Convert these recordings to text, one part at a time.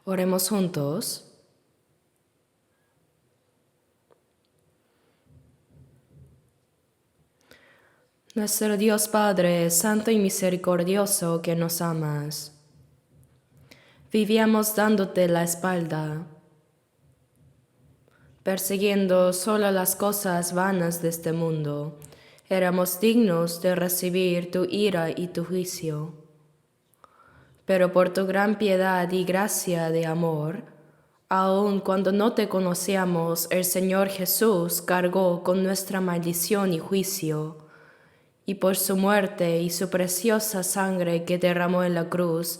Oremos juntos. Nuestro Dios Padre, santo y misericordioso, que nos amas. Vivíamos dándote la espalda, persiguiendo solo las cosas vanas de este mundo. Éramos dignos de recibir tu ira y tu juicio. Pero por tu gran piedad y gracia de amor, aun cuando no te conocíamos, el Señor Jesús cargó con nuestra maldición y juicio, y por su muerte y su preciosa sangre que derramó en la cruz,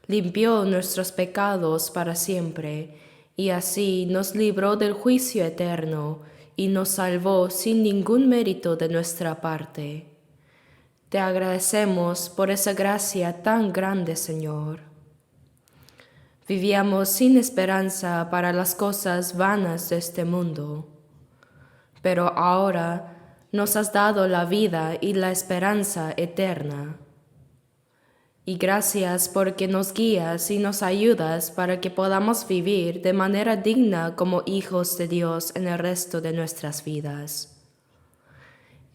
limpió nuestros pecados para siempre, y así nos libró del juicio eterno, y nos salvó sin ningún mérito de nuestra parte. Te agradecemos por esa gracia tan grande, Señor. Vivíamos sin esperanza para las cosas vanas de este mundo, pero ahora nos has dado la vida y la esperanza eterna. Y gracias porque nos guías y nos ayudas para que podamos vivir de manera digna como hijos de Dios en el resto de nuestras vidas.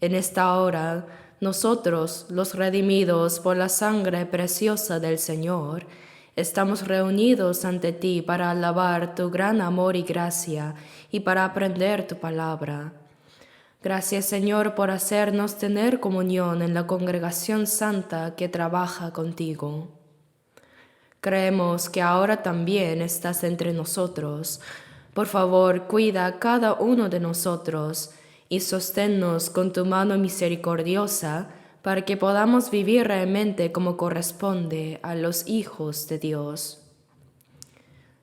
En esta hora, nosotros, los redimidos por la sangre preciosa del Señor, estamos reunidos ante ti para alabar tu gran amor y gracia y para aprender tu palabra. Gracias, Señor, por hacernos tener comunión en la congregación santa que trabaja contigo. Creemos que ahora también estás entre nosotros. Por favor, cuida a cada uno de nosotros y sosténnos con tu mano misericordiosa para que podamos vivir realmente como corresponde a los hijos de Dios.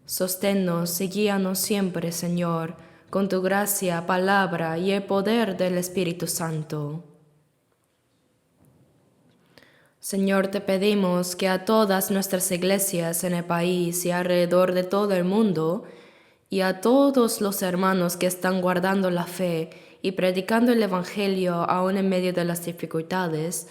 Sosténnos y guíanos siempre, Señor, con tu gracia, palabra y el poder del Espíritu Santo. Señor, te pedimos que a todas nuestras iglesias en el país y alrededor de todo el mundo, y a todos los hermanos que están guardando la fe y predicando el Evangelio aún en medio de las dificultades,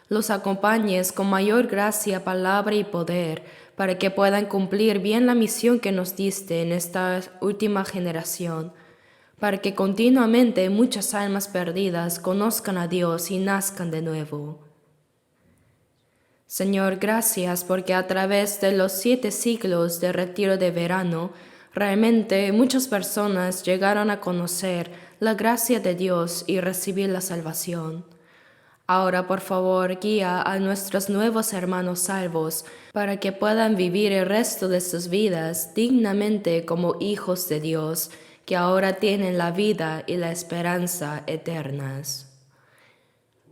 los acompañes con mayor gracia, palabra y poder, para que puedan cumplir bien la misión que nos diste en esta última generación, para que continuamente muchas almas perdidas conozcan a Dios y nazcan de nuevo. Señor, gracias porque a través de los 7 siglos de retiro de verano, realmente muchas personas llegaron a conocer la gracia de Dios y recibir la salvación. Ahora, por favor, guía a nuestros nuevos hermanos salvos para que puedan vivir el resto de sus vidas dignamente como hijos de Dios, que ahora tienen la vida y la esperanza eternas.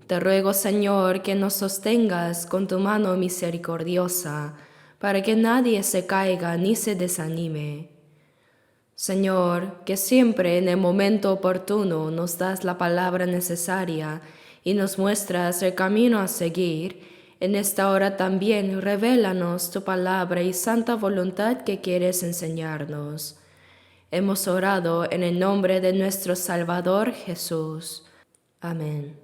Te ruego, Señor, que nos sostengas con tu mano misericordiosa, para que nadie se caiga ni se desanime. Señor, que siempre en el momento oportuno nos das la palabra necesaria y nos muestras el camino a seguir, en esta hora también revélanos tu palabra y santa voluntad que quieres enseñarnos. Hemos orado en el nombre de nuestro Salvador Jesús. Amén.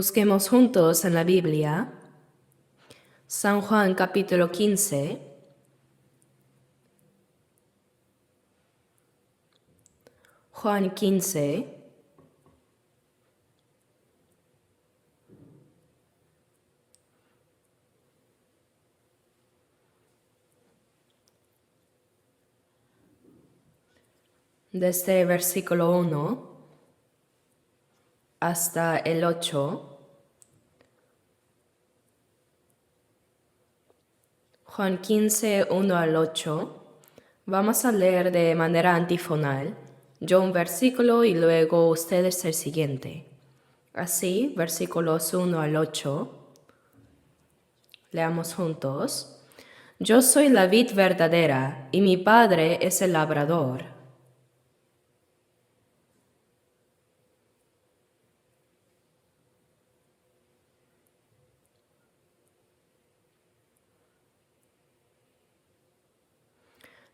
Busquemos juntos en la Biblia San Juan capítulo 15, Juan 15, desde el versículo 1 hasta el 8. Juan 15, 1 al 8. Vamos a leer de manera antifonal, yo un versículo y luego ustedes el siguiente. Así, versículos 1 al 8. Leamos juntos. Yo soy la vid verdadera y mi Padre es el labrador.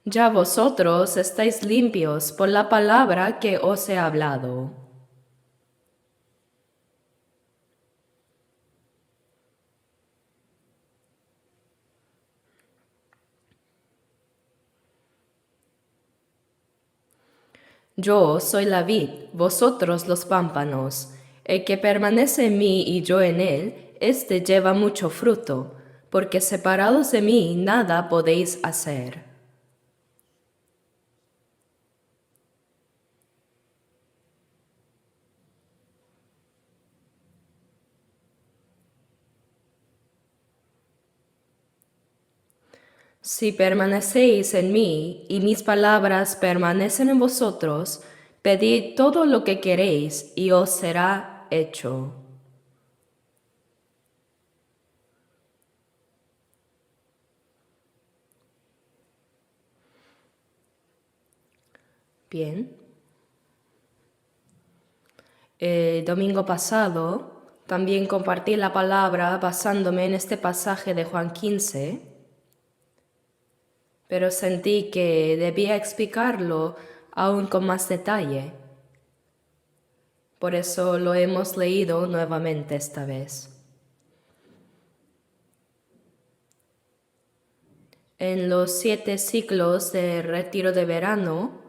Ya vosotros estáis limpios por la palabra que os he hablado. Yo soy la vid, vosotros los pámpanos. El que permanece en mí y yo en él, éste lleva mucho fruto, porque separados de mí nada podéis hacer. Si permanecéis en mí y mis palabras permanecen en vosotros, pedid todo lo que queréis y os será hecho. Bien. El domingo pasado también compartí la palabra basándome en este pasaje de Juan 15, pero sentí que debía explicarlo aún con más detalle. Por eso lo hemos leído nuevamente esta vez. En los 7 ciclos de retiro de verano,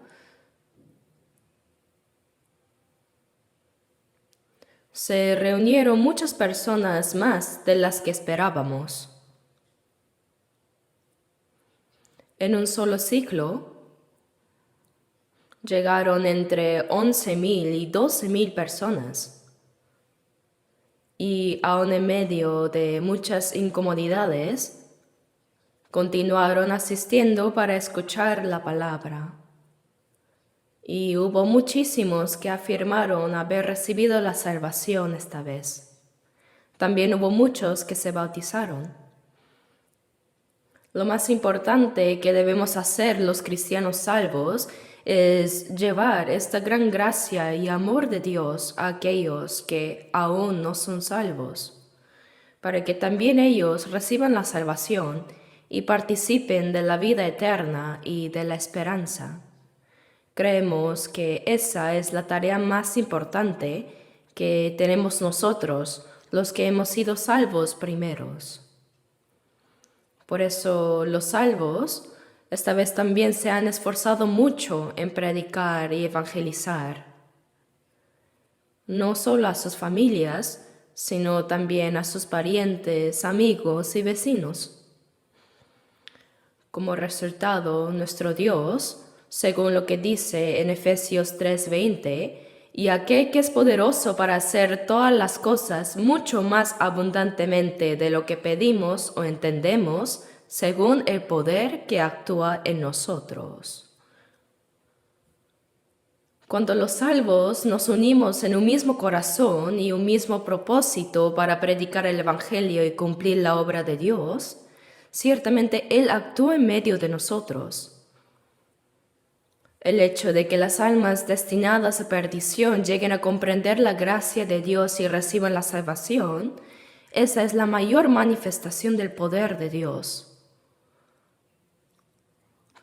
se reunieron muchas personas más de las que esperábamos. En un solo ciclo, llegaron entre 11,000 y 12,000 personas. Y aun en medio de muchas incomodidades, continuaron asistiendo para escuchar la palabra. Y hubo muchísimos que afirmaron haber recibido la salvación esta vez. También hubo muchos que se bautizaron. Lo más importante que debemos hacer los cristianos salvos es llevar esta gran gracia y amor de Dios a aquellos que aún no son salvos, para que también ellos reciban la salvación y participen de la vida eterna y de la esperanza. Creemos que esa es la tarea más importante que tenemos nosotros, los que hemos sido salvos primeros. Por eso los salvos esta vez también se han esforzado mucho en predicar y evangelizar, no solo a sus familias, sino también a sus parientes, amigos y vecinos. Como resultado, nuestro Dios, según lo que dice en Efesios 3:20, y aquel que es poderoso para hacer todas las cosas mucho más abundantemente de lo que pedimos o entendemos, según el poder que actúa en nosotros. Cuando los salvos nos unimos en un mismo corazón y un mismo propósito para predicar el Evangelio y cumplir la obra de Dios, ciertamente Él actúa en medio de nosotros. El hecho de que las almas destinadas a perdición lleguen a comprender la gracia de Dios y reciban la salvación, esa es la mayor manifestación del poder de Dios.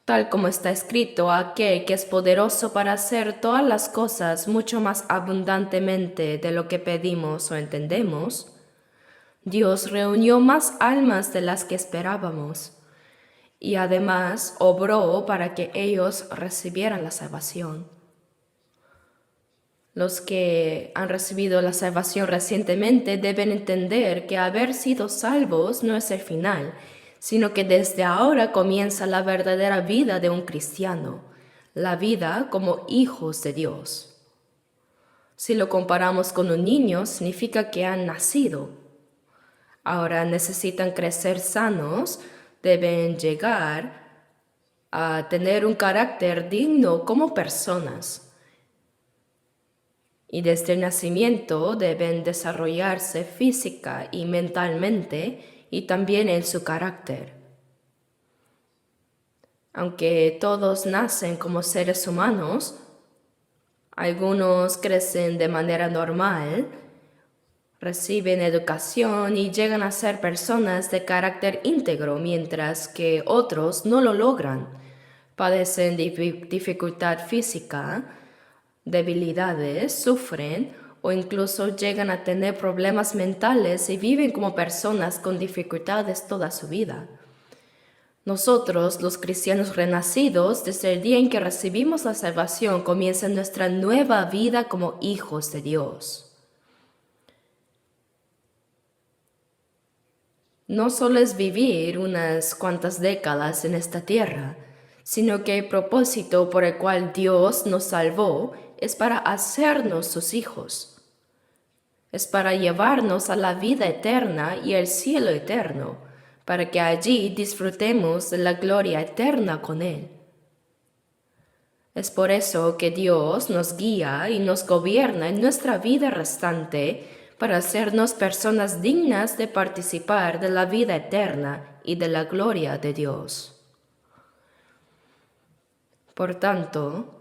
tal como está escrito, aquel que es poderoso para hacer todas las cosas mucho más abundantemente de lo que pedimos o entendemos, Dios reunió más almas de las que esperábamos y además obró para que ellos recibieran la salvación. Los que han recibido la salvación recientemente deben entender que haber sido salvos no es el final, sino que desde ahora comienza la verdadera vida de un cristiano, la vida como hijos de Dios. Si lo comparamos con un niño, significa que han nacido. Ahora necesitan crecer sanos, deben llegar a tener un carácter digno como personas. Y desde el nacimiento deben desarrollarse física y mentalmente y también en su carácter. Aunque todos nacen como seres humanos, algunos crecen de manera normal, reciben educación y llegan a ser personas de carácter íntegro, mientras que otros no lo logran. Padecen dificultad física, debilidades, sufren o incluso llegan a tener problemas mentales y viven como personas con dificultades toda su vida. Nosotros, los cristianos renacidos, desde el día en que recibimos la salvación, comienza nuestra nueva vida como hijos de Dios. No solo es vivir unas cuantas décadas en esta tierra, sino que el propósito por el cual Dios nos salvó es para hacernos sus hijos. Es para llevarnos a la vida eterna y al cielo eterno, para que allí disfrutemos de la gloria eterna con Él. Es por eso que Dios nos guía y nos gobierna en nuestra vida restante para hacernos personas dignas de participar de la vida eterna y de la gloria de Dios. Por tanto,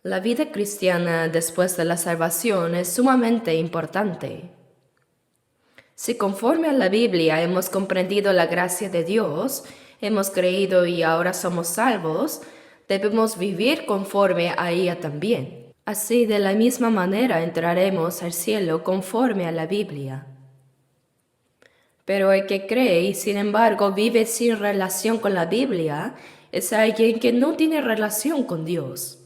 la vida cristiana después de la salvación es sumamente importante. Si conforme a la Biblia hemos comprendido la gracia de Dios, hemos creído y ahora somos salvos, debemos vivir conforme a ella también. Así, de la misma manera, entraremos al cielo conforme a la Biblia. Pero el que cree y sin embargo vive sin relación con la Biblia es alguien que no tiene relación con Dios.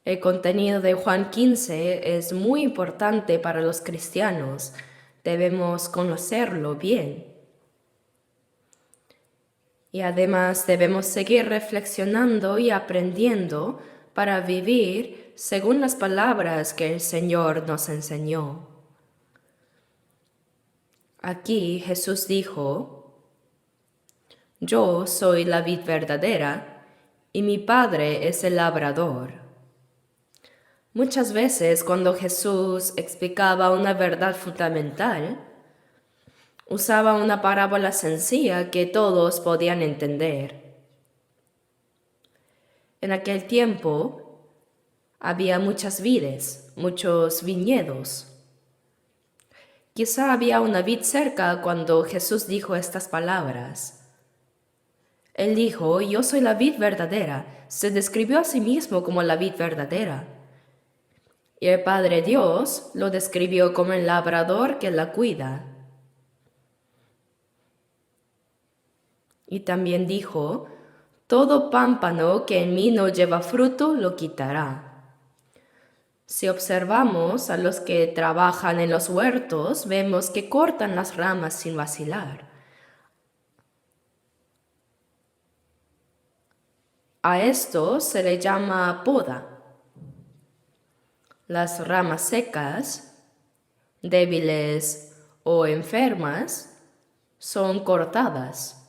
El contenido de Juan 15 es muy importante para los cristianos. Debemos conocerlo bien. Y además debemos seguir reflexionando y aprendiendo para vivir según las palabras que el Señor nos enseñó. Aquí Jesús dijo: Yo soy la vid verdadera y mi Padre es el labrador. Muchas veces cuando Jesús explicaba una verdad fundamental, usaba una parábola sencilla que todos podían entender. En aquel tiempo había muchas vides, muchos viñedos. Quizá había una vid cerca cuando Jesús dijo estas palabras. Él dijo: Yo soy la vid verdadera. Se describió a sí mismo como la vid verdadera. Y el Padre Dios lo describió como el labrador que la cuida. Y también dijo: Todo pámpano que en mí no lleva fruto lo quitará. Si observamos a los que trabajan en los huertos, vemos que cortan las ramas sin vacilar. A esto se le llama poda. Las ramas secas, débiles o enfermas son cortadas.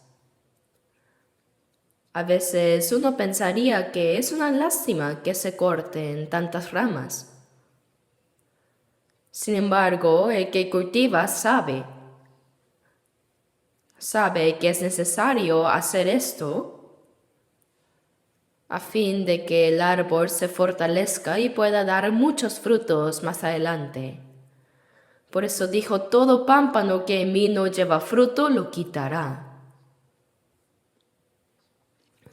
A veces uno pensaría que es una lástima que se corten tantas ramas. Sin embargo, el que cultiva sabe que es necesario hacer esto a fin de que el árbol se fortalezca y pueda dar muchos frutos más adelante. Por eso dijo: Todo pámpano que en mí no lleva fruto lo quitará.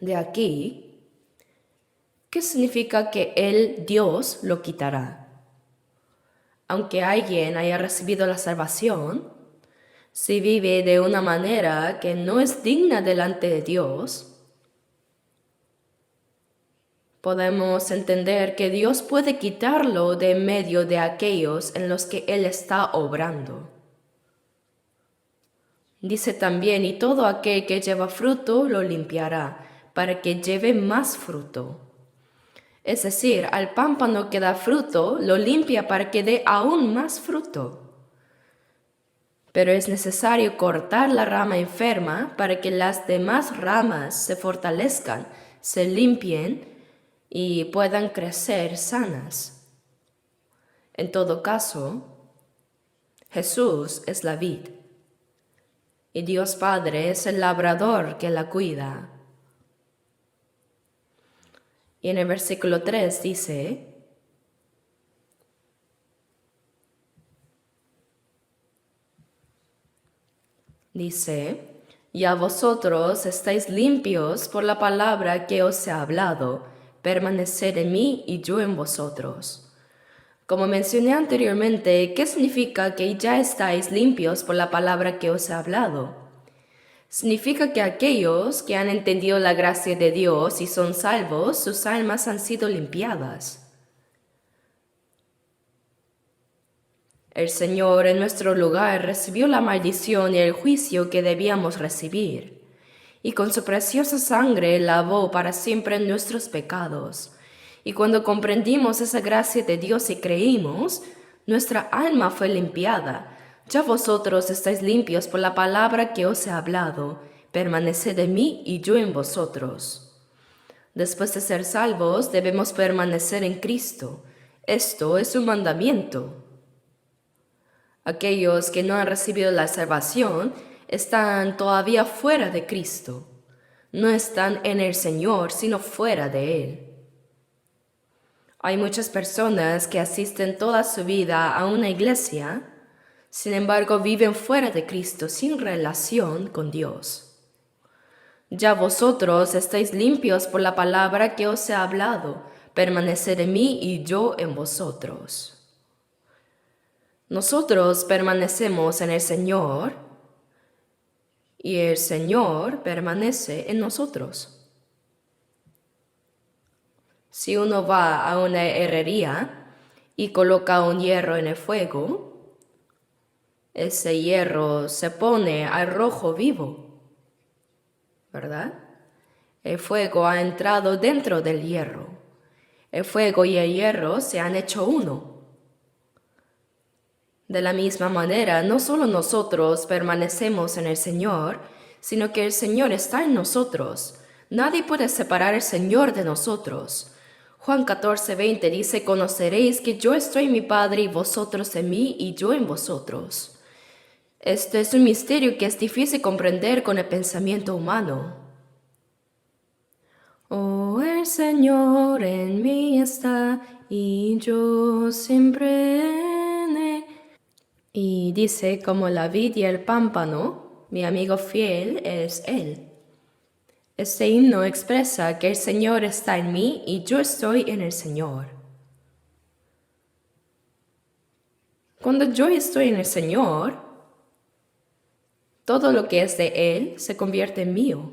de aquí, ¿qué significa que Él, Dios, lo quitará? Aunque alguien haya recibido la salvación, si vive de una manera que no es digna delante de Dios, podemos entender que Dios puede quitarlo de en medio de aquellos en los que Él está obrando. Dice también, y todo aquel que lleva fruto lo limpiará, para que lleve más fruto. Es decir, al pámpano que da fruto, lo limpia para que dé aún más fruto. Pero es necesario cortar la rama enferma para que las demás ramas se fortalezcan, se limpien y puedan crecer sanas. En todo caso, Jesús es la vid y Dios Padre es el labrador que la cuida. Y en el versículo 3 dice, ya vosotros estáis limpios por la palabra que os he hablado, permaneced en mí y yo en vosotros. Como mencioné anteriormente, ¿qué significa que ya estáis limpios por la palabra que os he hablado? Significa que aquellos que han entendido la gracia de Dios y son salvos, sus almas han sido limpiadas. El Señor en nuestro lugar recibió la maldición y el juicio que debíamos recibir, y con su preciosa sangre lavó para siempre nuestros pecados. Y cuando comprendimos esa gracia de Dios y creímos, nuestra alma fue limpiada. Ya vosotros estáis limpios por la palabra que os he hablado. Permaneced en mí y yo en vosotros. Después de ser salvos, debemos permanecer en Cristo. Esto es un mandamiento. Aquellos que no han recibido la salvación están todavía fuera de Cristo. No están en el Señor, sino fuera de Él. Hay muchas personas que asisten toda su vida a una iglesia, sin embargo viven fuera de Cristo, sin relación con Dios. Ya vosotros estáis limpios por la palabra que os he hablado, permaneced en mí y yo en vosotros. Nosotros permanecemos en el Señor y el Señor permanece en nosotros. Si uno va a una herrería y coloca un hierro en el fuego, ese hierro se pone al rojo vivo, ¿verdad? El fuego ha entrado dentro del hierro. El fuego y el hierro se han hecho uno. De la misma manera, no solo nosotros permanecemos en el Señor, sino que el Señor está en nosotros. Nadie puede separar al Señor de nosotros. Juan 14:20 dice, conoceréis que yo estoy en mi Padre y vosotros en mí y yo en vosotros. Este es un misterio que es difícil comprender con el pensamiento humano. Oh, el Señor en mí está y yo siempre en Él. Y dice, como la vid y el pámpano, mi amigo fiel es Él. Este himno expresa que el Señor está en mí y yo estoy en el Señor. Cuando yo estoy en el Señor, todo lo que es de Él se convierte en mío.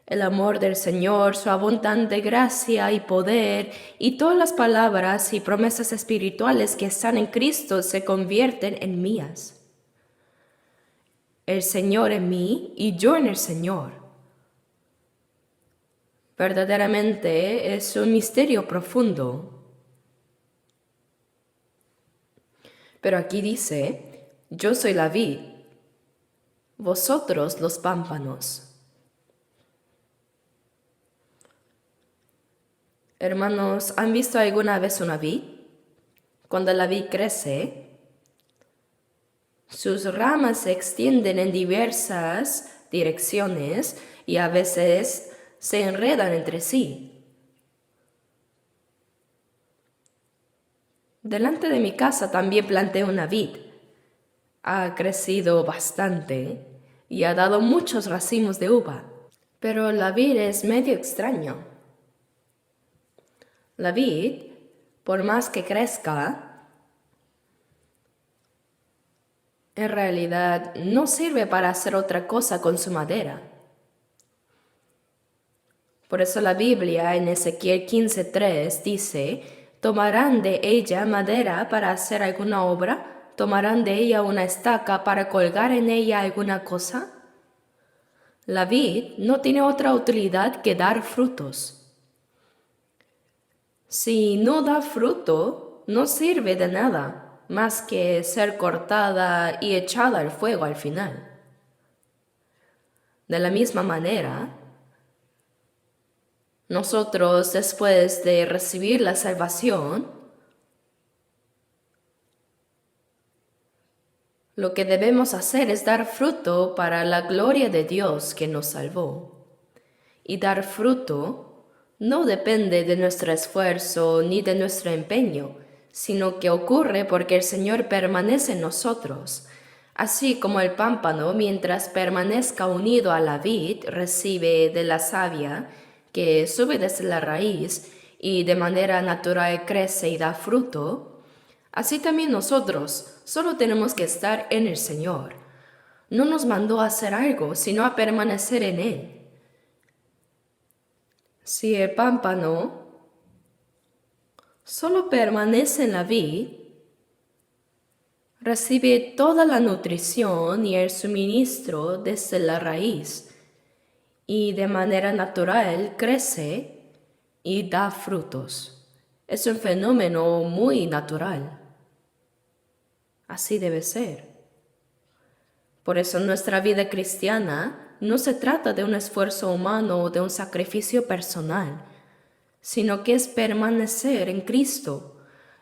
El amor del Señor, su abundante gracia y poder y todas las palabras y promesas espirituales que están en Cristo se convierten en mías. El Señor en mí y yo en el Señor. Verdaderamente es un misterio profundo. Pero aquí dice, yo soy la vid, vosotros los pámpanos. Hermanos, ¿han visto alguna vez una vid? Cuando la vid crece, sus ramas se extienden en diversas direcciones y a veces se enredan entre sí. Delante de mi casa también planté una vid. Ha crecido bastante y ha dado muchos racimos de uva. Pero la vid es medio extraño. La vid, por más que crezca, en realidad no sirve para hacer otra cosa con su madera. Por eso la Biblia en Ezequiel 15:3 dice, ¿tomarán de ella madera para hacer alguna obra? ¿Tomarán de ella una estaca para colgar en ella alguna cosa? La vid no tiene otra utilidad que dar frutos. Si no da fruto, no sirve de nada, más que ser cortada y echada al fuego al final. De la misma manera, nosotros, después de recibir la salvación, lo que debemos hacer es dar fruto para la gloria de Dios que nos salvó. Y dar fruto no depende de nuestro esfuerzo ni de nuestro empeño, sino que ocurre porque el Señor permanece en nosotros. Así como el pámpano, mientras permanezca unido a la vid, recibe de la savia que sube desde la raíz y de manera natural crece y da fruto, así también nosotros solo tenemos que estar en el Señor. No nos mandó a hacer algo, sino a permanecer en Él. Si el pámpano solo permanece en la vid, recibe toda la nutrición y el suministro desde la raíz y de manera natural crece y da frutos. Es un fenómeno muy natural. Así debe ser. Por eso nuestra vida cristiana no se trata de un esfuerzo humano o de un sacrificio personal, sino que es permanecer en Cristo,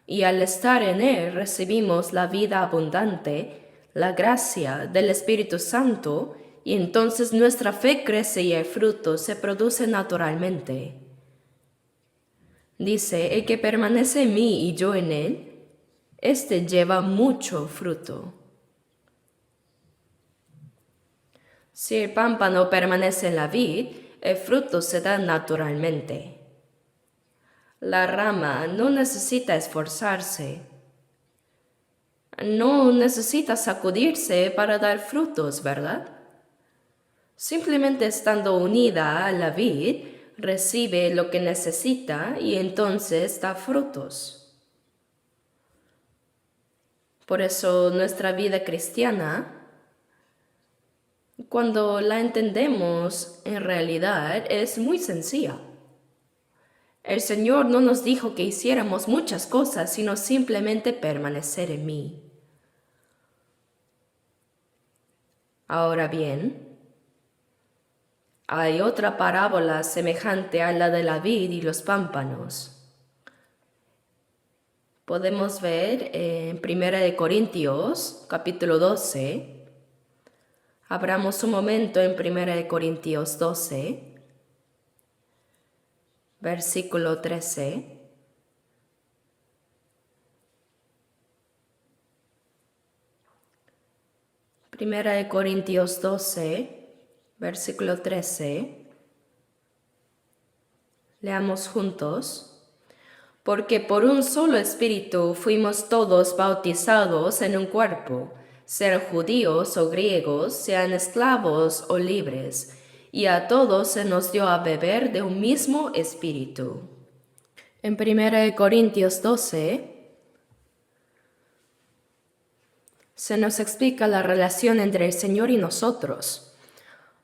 y al estar en Él recibimos la vida abundante, la gracia del Espíritu Santo, y entonces nuestra fe crece y el fruto se produce naturalmente. Dice, el que permanece en mí y yo en él, éste lleva mucho fruto. Si el pámpano permanece en la vid, el fruto se da naturalmente. La rama no necesita esforzarse, no necesita sacudirse para dar frutos, ¿verdad? Simplemente estando unida a la vid, recibe lo que necesita y entonces da frutos. Por eso nuestra vida cristiana, cuando la entendemos en realidad, es muy sencilla. El Señor no nos dijo que hiciéramos muchas cosas, sino simplemente permanecer en mí. Ahora bien, hay otra parábola semejante a la de la vid y los pámpanos. Podemos ver en 1 Corintios, capítulo 12. Abramos un momento en 1 Corintios 12, versículo 13. Primera de Corintios 12, versículo 13. Leamos juntos. Porque por un solo espíritu fuimos todos bautizados en un cuerpo, sean judíos o griegos, sean esclavos o libres, y a todos se nos dio a beber de un mismo espíritu. En 1 Corintios 12 se nos explica la relación entre el Señor y nosotros.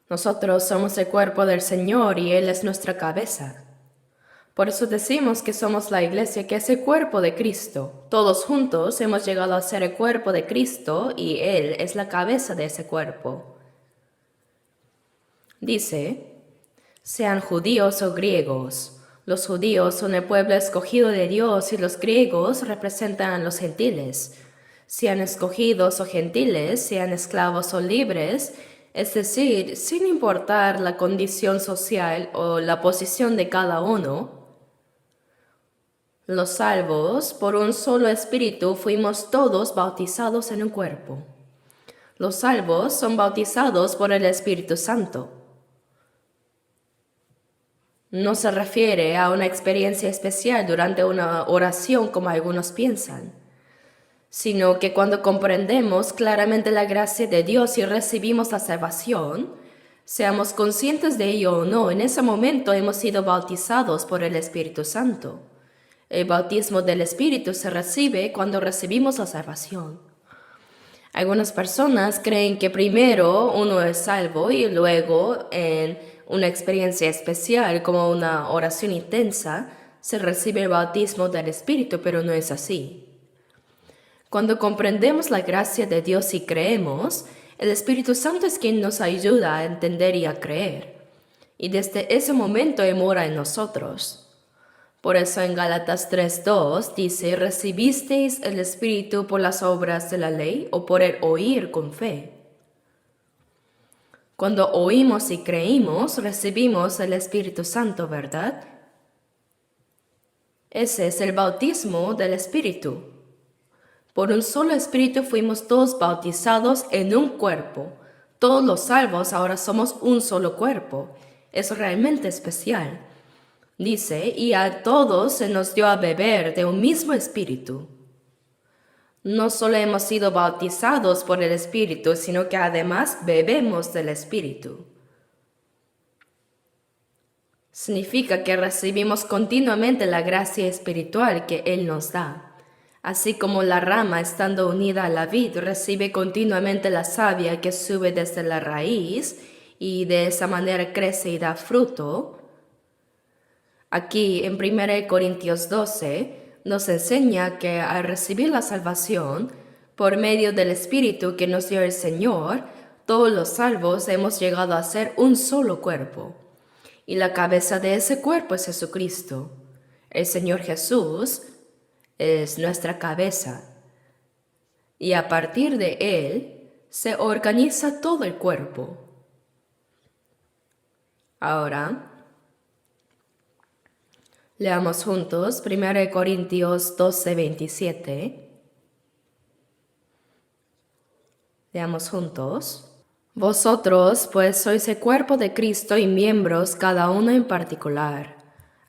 Nosotros somos el cuerpo del Señor y Él es nuestra cabeza. Por eso decimos que somos la iglesia, que es el cuerpo de Cristo. Todos juntos hemos llegado a ser el cuerpo de Cristo y Él es la cabeza de ese cuerpo. Dice, sean judíos o griegos. Los judíos son el pueblo escogido de Dios y los griegos representan a los gentiles. Sean escogidos o gentiles, sean esclavos o libres, es decir, sin importar la condición social o la posición de cada uno. Los salvos, por un solo espíritu, fuimos todos bautizados en un cuerpo. Los salvos son bautizados por el Espíritu Santo. No se refiere a una experiencia especial durante una oración como algunos piensan, sino que cuando comprendemos claramente la gracia de Dios y recibimos la salvación, seamos conscientes de ello o no, en ese momento hemos sido bautizados por el Espíritu Santo. El bautismo del Espíritu se recibe cuando recibimos la salvación. Algunas personas creen que primero uno es salvo y luego en una experiencia especial como una oración intensa se recibe el bautismo del Espíritu, pero no es así. Cuando comprendemos la gracia de Dios y creemos, el Espíritu Santo es quien nos ayuda a entender y a creer. Y desde ese momento Él mora en nosotros. Por eso en Gálatas 3:2 dice, ¿recibisteis el Espíritu por las obras de la ley o por el oír con fe? Cuando oímos y creímos, recibimos el Espíritu Santo, ¿verdad? Ese es el bautismo del Espíritu. Por un solo Espíritu fuimos todos bautizados en un cuerpo. Todos los salvos ahora somos un solo cuerpo. Es realmente especial. Dice, y a todos se nos dio a beber de un mismo Espíritu. No solo hemos sido bautizados por el Espíritu, sino que además bebemos del Espíritu. Significa que recibimos continuamente la gracia espiritual que Él nos da. Así como la rama estando unida a la vid recibe continuamente la savia que sube desde la raíz y de esa manera crece y da fruto. Aquí en 1 Corintios 12 nos enseña que al recibir la salvación, por medio del Espíritu que nos dio el Señor, todos los salvos hemos llegado a ser un solo cuerpo. Y la cabeza de ese cuerpo es Jesucristo. El Señor Jesús es nuestra cabeza. Y a partir de Él se organiza todo el cuerpo. Ahora, leamos juntos 1 Corintios 12:27. Leamos juntos. Vosotros, pues, sois el cuerpo de Cristo y miembros cada uno en particular.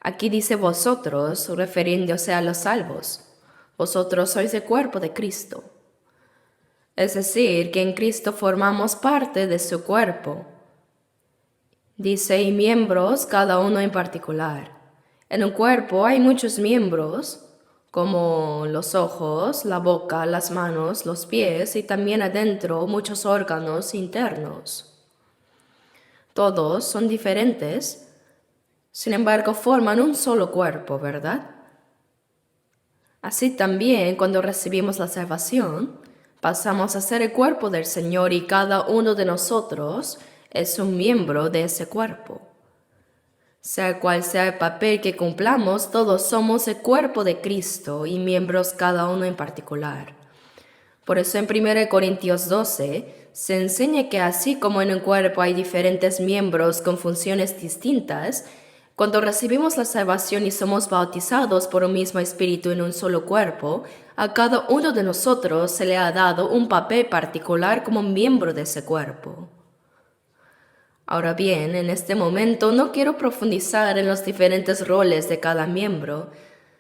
Aquí dice vosotros, refiriéndose a los salvos. Vosotros sois el cuerpo de Cristo. Es decir, que en Cristo formamos parte de su cuerpo. Dice, y miembros cada uno en particular. En un cuerpo hay muchos miembros, como los ojos, la boca, las manos, los pies y también adentro muchos órganos internos. Todos son diferentes, sin embargo forman un solo cuerpo, ¿verdad? Así también cuando recibimos la salvación, pasamos a ser el cuerpo del Señor y cada uno de nosotros es un miembro de ese cuerpo. Sea cual sea el papel que cumplamos, todos somos el cuerpo de Cristo y miembros cada uno en particular. Por eso en 1 Corintios 12 se enseña que así como en un cuerpo hay diferentes miembros con funciones distintas, cuando recibimos la salvación y somos bautizados por un mismo Espíritu en un solo cuerpo, a cada uno de nosotros se le ha dado un papel particular como miembro de ese cuerpo. Ahora bien, en este momento no quiero profundizar en los diferentes roles de cada miembro,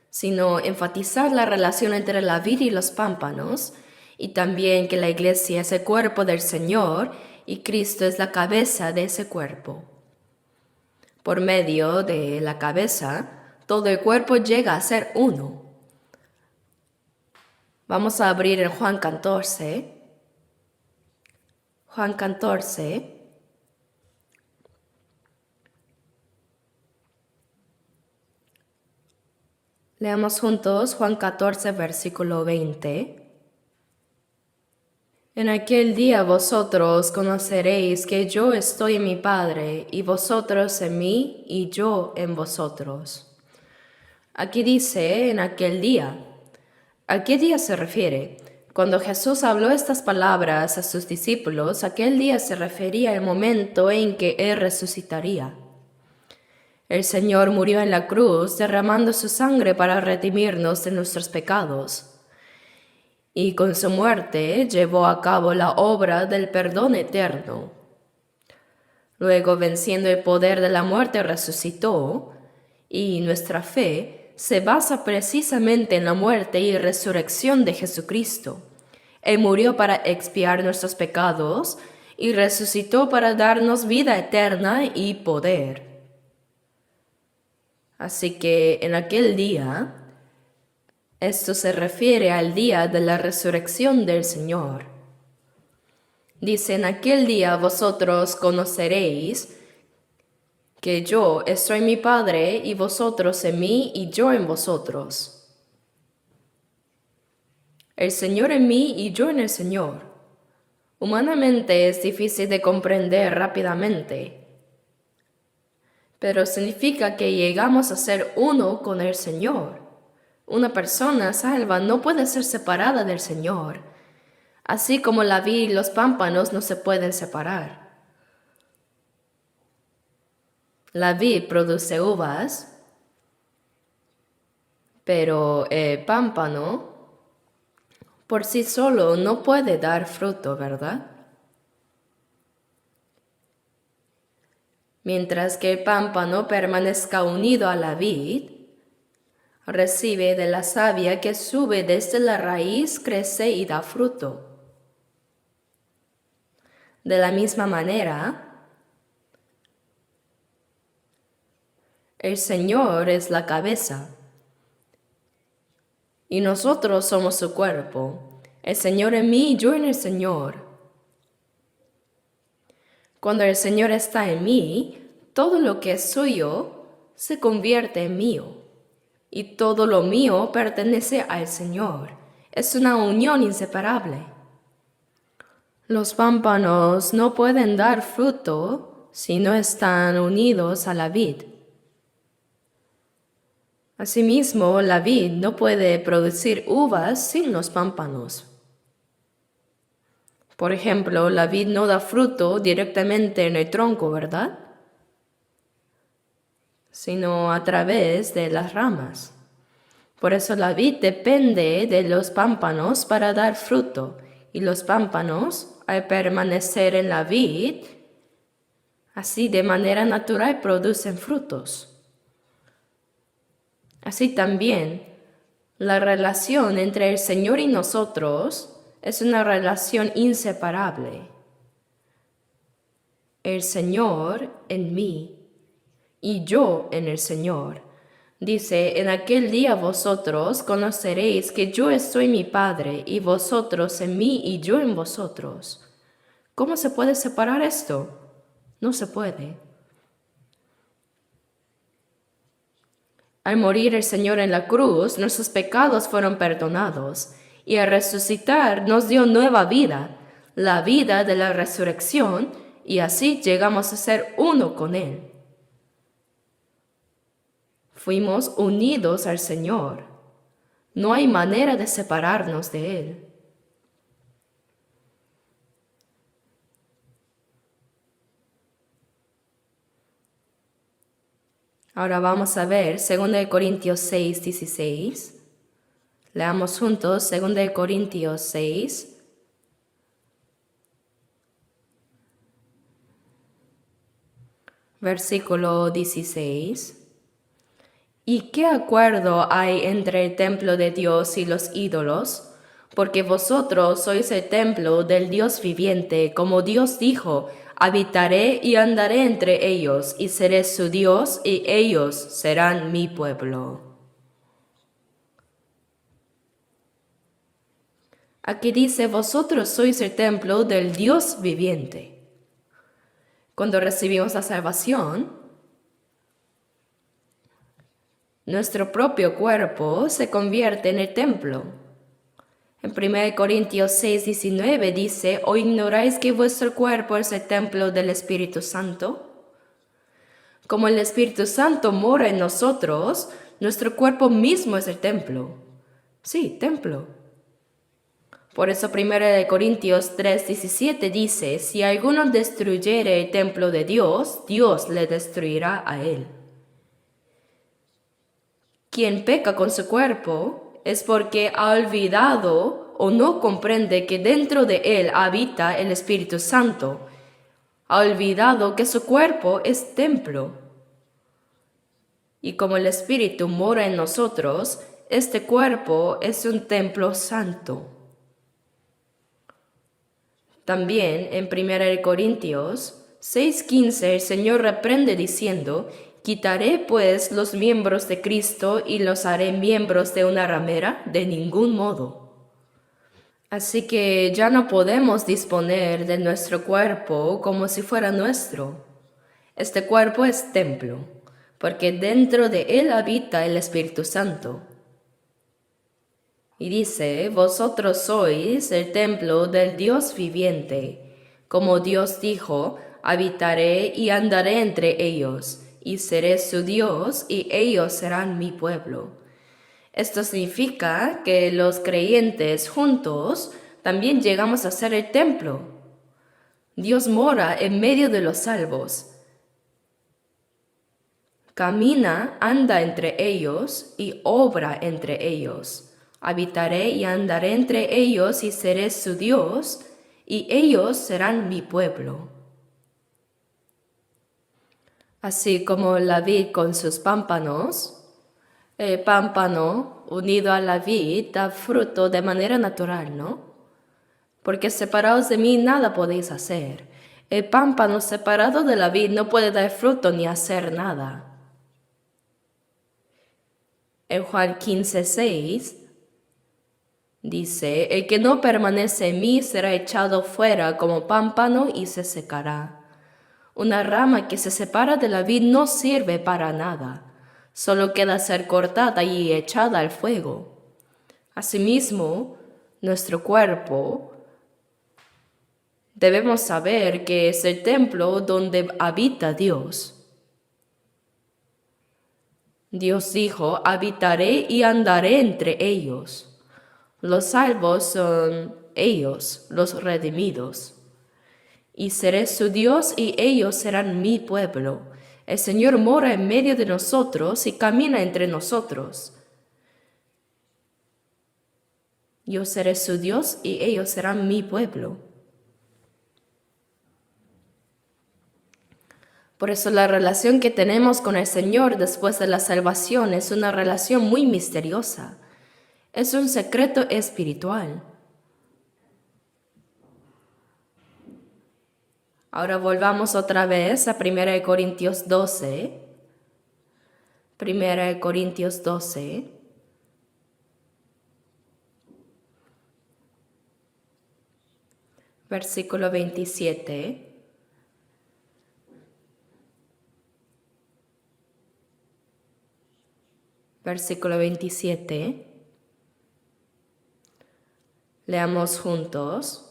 sino enfatizar la relación entre la vid y los pámpanos, y también que la iglesia es el cuerpo del Señor y Cristo es la cabeza de ese cuerpo. Por medio de la cabeza, todo el cuerpo llega a ser uno. Vamos a abrir en Juan 14. Juan 14. Leamos juntos Juan 14, versículo 20. En aquel día vosotros conoceréis que yo estoy en mi Padre, y vosotros en mí, y yo en vosotros. Aquí dice, en aquel día. ¿A qué día se refiere? Cuando Jesús habló estas palabras a sus discípulos, aquel día se refería al momento en que Él resucitaría. El Señor murió en la cruz, derramando su sangre para redimirnos de nuestros pecados. Y con su muerte llevó a cabo la obra del perdón eterno. Luego, venciendo el poder de la muerte, resucitó, y nuestra fe se basa precisamente en la muerte y resurrección de Jesucristo. Él murió para expiar nuestros pecados y resucitó para darnos vida eterna y poder. Así que en aquel día, esto se refiere al día de la resurrección del Señor. Dice, en aquel día vosotros conoceréis que yo estoy en mi Padre y vosotros en mí y yo en vosotros. El Señor en mí y yo en el Señor. Humanamente es difícil de comprender rápidamente, pero significa que llegamos a ser uno con el Señor. Una persona salva no puede ser separada del Señor, así como la vid y los pámpanos no se pueden separar. La vid produce uvas, pero el pámpano por sí solo no puede dar fruto, ¿verdad? Mientras que el pámpano permanezca unido a la vid, recibe de la savia que sube desde la raíz, crece y da fruto. De la misma manera, el Señor es la cabeza y nosotros somos su cuerpo. El Señor en mí y yo en el Señor. Cuando el Señor está en mí, todo lo que es suyo se convierte en mío y todo lo mío pertenece al Señor. Es una unión inseparable. Los pámpanos no pueden dar fruto si no están unidos a la vid. Asimismo, la vid no puede producir uvas sin los pámpanos. Por ejemplo, la vid no da fruto directamente en el tronco, ¿verdad? Sino a través de las ramas. Por eso la vid depende de los pámpanos para dar fruto, y los pámpanos, al permanecer en la vid, así de manera natural producen frutos. Así también, la relación entre el Señor y nosotros es una relación inseparable. El Señor en mí y yo en el Señor. Dice, en aquel día vosotros conoceréis que yo estoy en mi Padre y vosotros en mí y yo en vosotros. ¿Cómo se puede separar esto? No se puede. Al morir el Señor en la cruz, nuestros pecados fueron perdonados, y al resucitar nos dio nueva vida, la vida de la resurrección, y así llegamos a ser uno con Él. Fuimos unidos al Señor. No hay manera de separarnos de Él. Ahora vamos a ver 2 Corintios 6, 16. Leamos juntos 2 Corintios 6. Versículo 16. ¿Y qué acuerdo hay entre el templo de Dios y los ídolos? Porque vosotros sois el templo del Dios viviente, como Dios dijo, habitaré y andaré entre ellos, y seré su Dios, y ellos serán mi pueblo. Aquí dice, vosotros sois el templo del Dios viviente. Cuando recibimos la salvación, nuestro propio cuerpo se convierte en el templo. En 1 Corintios 6, 19 dice, ¿o ignoráis que vuestro cuerpo es el templo del Espíritu Santo? Como el Espíritu Santo mora en nosotros, nuestro cuerpo mismo es el templo. Sí, templo. Por eso 1 Corintios 3, 17 dice, si alguno destruyere el templo de Dios, Dios le destruirá a él. Quien peca con su cuerpo es porque ha olvidado o no comprende que dentro de él habita el Espíritu Santo. ha olvidado que su cuerpo es templo. Y como el Espíritu mora en nosotros, este cuerpo es un templo santo. También en 1 Corintios 6:15 el Señor reprende diciendo: ¿Quitaré pues los miembros de Cristo y los haré miembros de una ramera? De ningún modo. Así que ya no podemos disponer de nuestro cuerpo como si fuera nuestro. Este cuerpo es templo, porque dentro de él habita el Espíritu Santo. Y dice: vosotros sois el templo del Dios viviente. Como Dios dijo: habitaré y andaré entre ellos, y seré su Dios, y ellos serán mi pueblo. Esto significa que los creyentes juntos también llegamos a ser el templo. Dios mora en medio de los salvos. Camina, anda entre ellos y obra entre ellos. Habitaré y andaré entre ellos y seré su Dios, y ellos serán mi pueblo. Así como la vid con sus pámpanos, el pámpano unido a la vid da fruto de manera natural, ¿no? Porque separados de mí nada podéis hacer. El pámpano separado de la vid no puede dar fruto ni hacer nada. En Juan 15:6 dice: el que no permanece en mí será echado fuera como pámpano y se secará. Una rama que se separa de la vid no sirve para nada, solo queda ser cortada y echada al fuego. Asimismo, nuestro cuerpo, debemos saber que es el templo donde habita Dios. Dios dijo: habitaré y andaré entre ellos. Los salvos son ellos, los redimidos. Y seré su Dios y ellos serán mi pueblo. El Señor mora en medio de nosotros y camina entre nosotros. Yo seré su Dios y ellos serán mi pueblo. Por eso la relación que tenemos con el Señor después de la salvación es una relación muy misteriosa. Es un secreto espiritual. Ahora volvamos otra vez a 1 Corintios 12. 1 Corintios 12. Versículo 27. Versículo 27. Leamos juntos.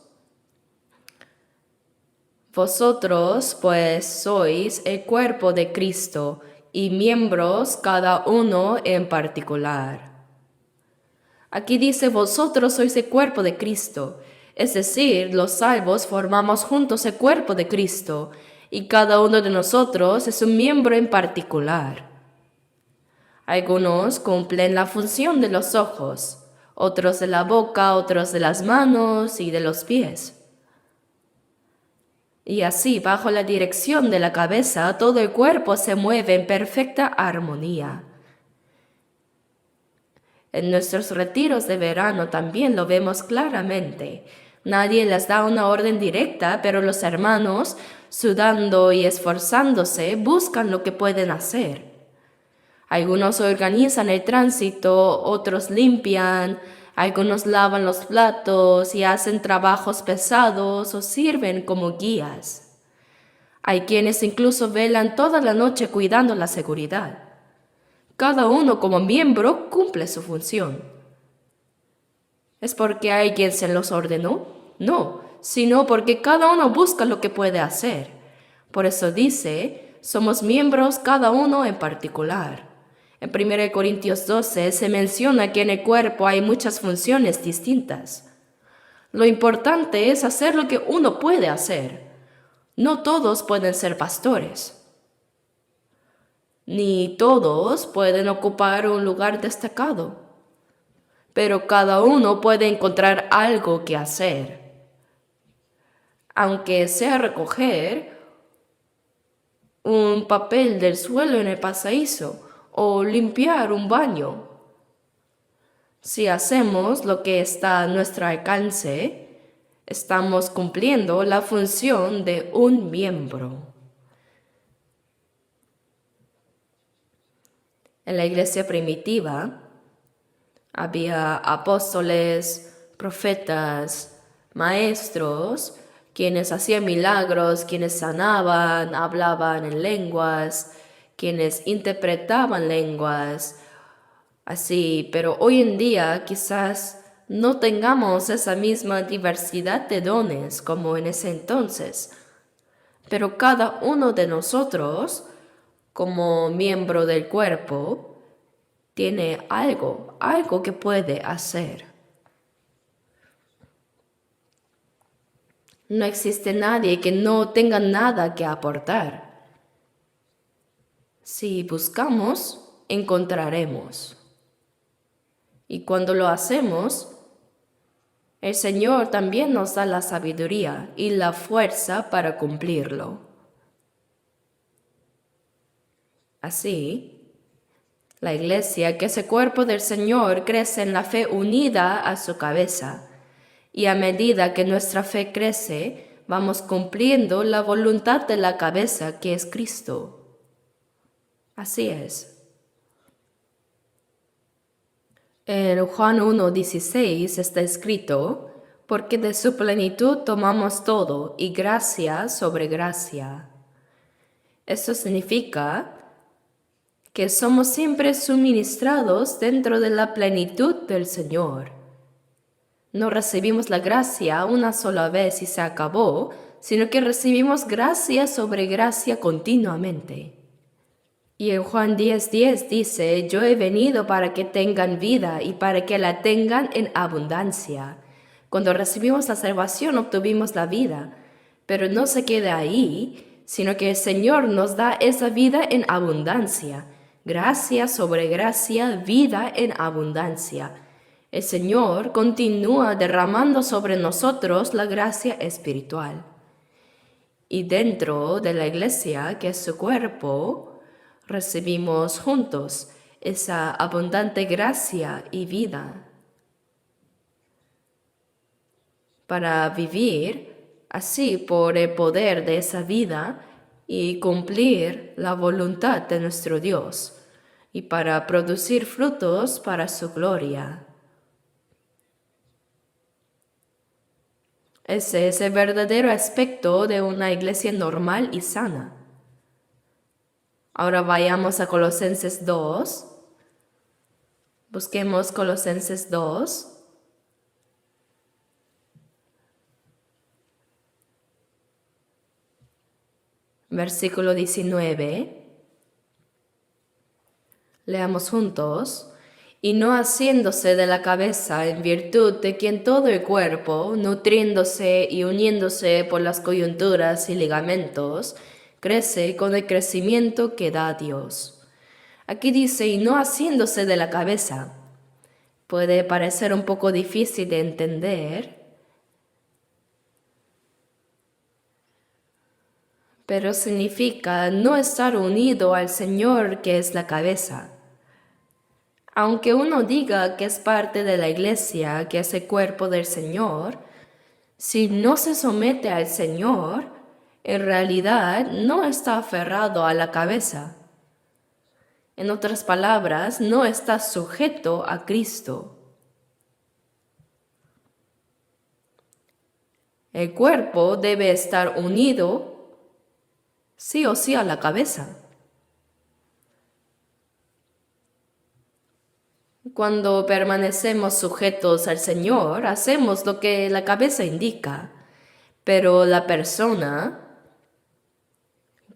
Vosotros, pues, sois el cuerpo de Cristo y miembros cada uno en particular. Aquí dice: vosotros sois el cuerpo de Cristo, es decir, los salvos formamos juntos el cuerpo de Cristo y cada uno de nosotros es un miembro en particular. Algunos cumplen la función de los ojos, otros de la boca, otros de las manos y de los pies. Y así, bajo la dirección de la cabeza, todo el cuerpo se mueve en perfecta armonía. En nuestros retiros de verano también lo vemos claramente. Nadie les da una orden directa, pero los hermanos, sudando y esforzándose, buscan lo que pueden hacer. Algunos organizan el tránsito, otros limpian, algunos lavan los platos y hacen trabajos pesados o sirven como guías. Hay quienes incluso velan toda la noche cuidando la seguridad. Cada uno como miembro cumple su función. ¿Es porque alguien se los ordenó? No, sino porque cada uno busca lo que puede hacer. Por eso dice: somos miembros cada uno en particular. En 1 Corintios 12 se menciona que en el cuerpo hay muchas funciones distintas. Lo importante es hacer lo que uno puede hacer. No todos pueden ser pastores, ni todos pueden ocupar un lugar destacado, pero cada uno puede encontrar algo que hacer. Aunque sea recoger un papel del suelo en el pasadizo o limpiar un baño. Si hacemos lo que está a nuestro alcance, estamos cumpliendo la función de un miembro. En la iglesia primitiva había apóstoles, profetas, maestros, quienes hacían milagros, quienes sanaban, hablaban en lenguas, quienes interpretaban lenguas, así, pero hoy en día quizás no tengamos esa misma diversidad de dones como en ese entonces, pero cada uno de nosotros, como miembro del cuerpo, tiene algo que puede hacer. No existe nadie que no tenga nada que aportar. Si buscamos, encontraremos. Y cuando lo hacemos, el Señor también nos da la sabiduría y la fuerza para cumplirlo. Así, la iglesia, que es el cuerpo del Señor, crece en la fe unida a su cabeza. Y a medida que nuestra fe crece, vamos cumpliendo la voluntad de la cabeza, que es Cristo. Así es. En Juan 1:16 está escrito, porque de su plenitud tomamos todo y gracia sobre gracia. Eso significa que somos siempre suministrados dentro de la plenitud del Señor. No recibimos la gracia una sola vez y se acabó, sino que recibimos gracia sobre gracia continuamente. Y en Juan 10:10 dice, yo he venido para que tengan vida y para que la tengan en abundancia. Cuando recibimos la salvación obtuvimos la vida, pero no se queda ahí, sino que el Señor nos da esa vida en abundancia. Gracia sobre gracia, vida en abundancia. El Señor continúa derramando sobre nosotros la gracia espiritual. Y dentro de la iglesia, que es su cuerpo, recibimos juntos esa abundante gracia y vida para vivir así por el poder de esa vida y cumplir la voluntad de nuestro Dios y para producir frutos para su gloria. Ese es el verdadero aspecto de una iglesia normal y sana. Ahora vayamos a Colosenses 2. Busquemos Colosenses 2. Versículo 19. Leamos juntos. Y no haciéndose de la cabeza, en virtud de quien todo el cuerpo, nutriéndose y uniéndose por las coyunturas y ligamentos, crece con el crecimiento que da Dios. Aquí dice, y no haciéndose de la cabeza. Puede parecer un poco difícil de entender, pero significa no estar unido al Señor, que es la cabeza. Aunque uno diga que es parte de la iglesia, que es el cuerpo del Señor, si no se somete al Señor, en realidad no está aferrado a la cabeza. En otras palabras, no está sujeto a Cristo. El cuerpo debe estar unido sí o sí a la cabeza. Cuando permanecemos sujetos al Señor, hacemos lo que la cabeza indica, pero la persona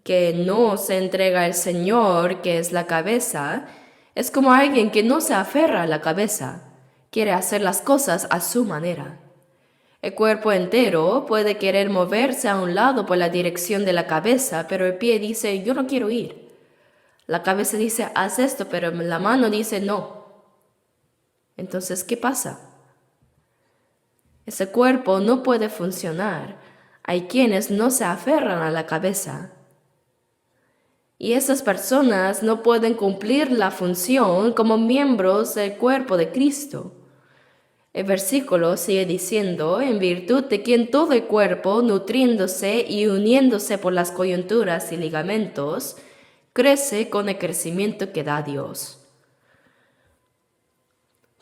que no se entrega al Señor, que es la cabeza, es como alguien que no se aferra a la cabeza, quiere hacer las cosas a su manera. El cuerpo entero puede querer moverse a un lado por la dirección de la cabeza, pero el pie dice, yo no quiero ir. La cabeza dice, haz esto, pero la mano dice, no. Entonces, ¿qué pasa? Ese cuerpo no puede funcionar. Hay quienes no se aferran a la cabeza. Y esas personas no pueden cumplir la función como miembros del cuerpo de Cristo. El versículo sigue diciendo, en virtud de quien todo el cuerpo, nutriéndose y uniéndose por las coyunturas y ligamentos, crece con el crecimiento que da Dios.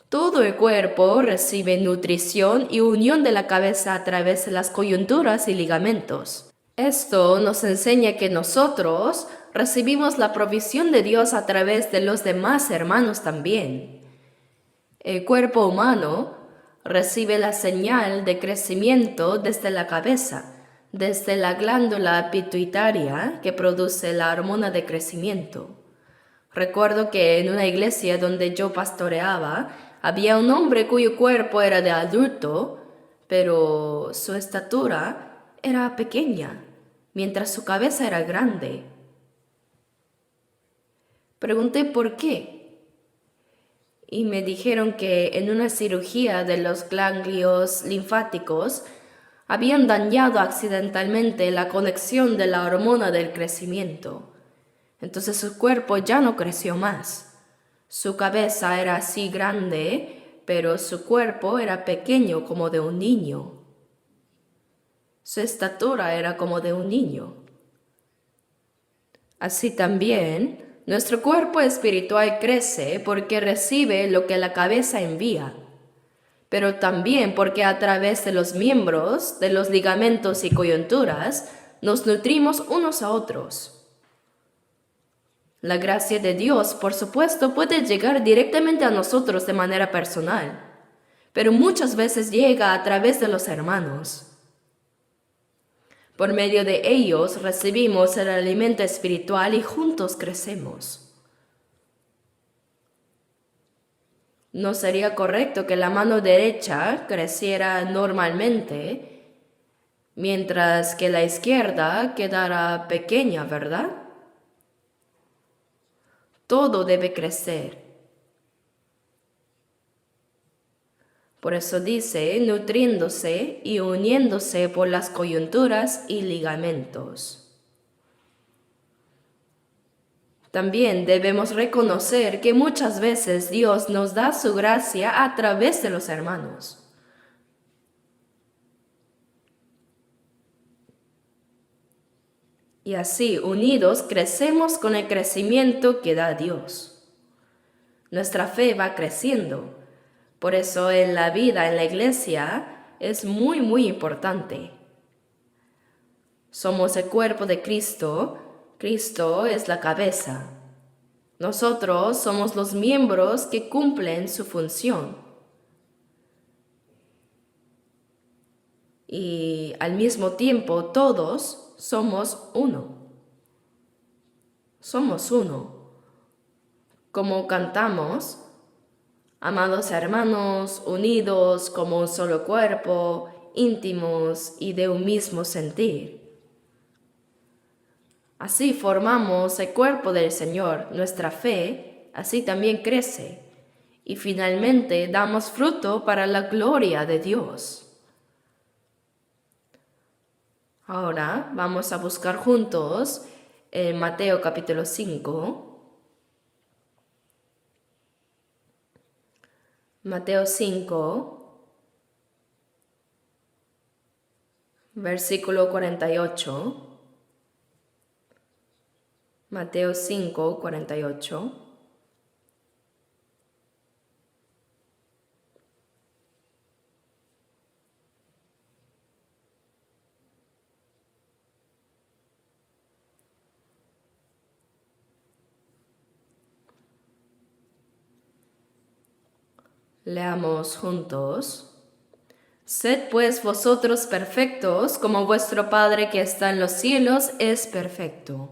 Todo el cuerpo recibe nutrición y unión de la cabeza a través de las coyunturas y ligamentos. Esto nos enseña que nosotros recibimos la provisión de Dios a través de los demás hermanos también. El cuerpo humano recibe la señal de crecimiento desde la cabeza, desde la glándula pituitaria que produce la hormona de crecimiento. Recuerdo que en una iglesia donde yo pastoreaba, había un hombre cuyo cuerpo era de adulto, pero su estatura era pequeña, mientras su cabeza era grande. Pregunté por qué. Y me dijeron que en una cirugía de los ganglios linfáticos habían dañado accidentalmente la conexión de la hormona del crecimiento. Entonces su cuerpo ya no creció más. Su cabeza era así grande, pero su cuerpo era pequeño como de un niño. Su estatura era como de un niño. Así también, nuestro cuerpo espiritual crece porque recibe lo que la cabeza envía, pero también porque a través de los miembros, de los ligamentos y coyunturas, nos nutrimos unos a otros. La gracia de Dios, por supuesto, puede llegar directamente a nosotros de manera personal, pero muchas veces llega a través de los hermanos. Por medio de ellos recibimos el alimento espiritual y juntos crecemos. No sería correcto que la mano derecha creciera normalmente, mientras que la izquierda quedara pequeña, ¿verdad? Todo debe crecer. Por eso dice, nutriéndose y uniéndose por las coyunturas y ligamentos. También debemos reconocer que muchas veces Dios nos da su gracia a través de los hermanos. Y así, unidos, crecemos con el crecimiento que da Dios. Nuestra fe va creciendo. Por eso en la vida, en la iglesia, es muy, muy importante. Somos el cuerpo de Cristo. Cristo es la cabeza. Nosotros somos los miembros que cumplen su función. Y al mismo tiempo todos somos uno. Somos uno. Como cantamos, amados hermanos, unidos como un solo cuerpo, íntimos y de un mismo sentir. Así formamos el cuerpo del Señor. Nuestra fe así también crece y finalmente damos fruto para la gloria de Dios. Ahora vamos a buscar juntos en Mateo capítulo 5. Mateo 5, versículo 48. Mateo 5, 48. Leamos juntos. Sed pues vosotros perfectos, como vuestro Padre que está en los cielos es perfecto.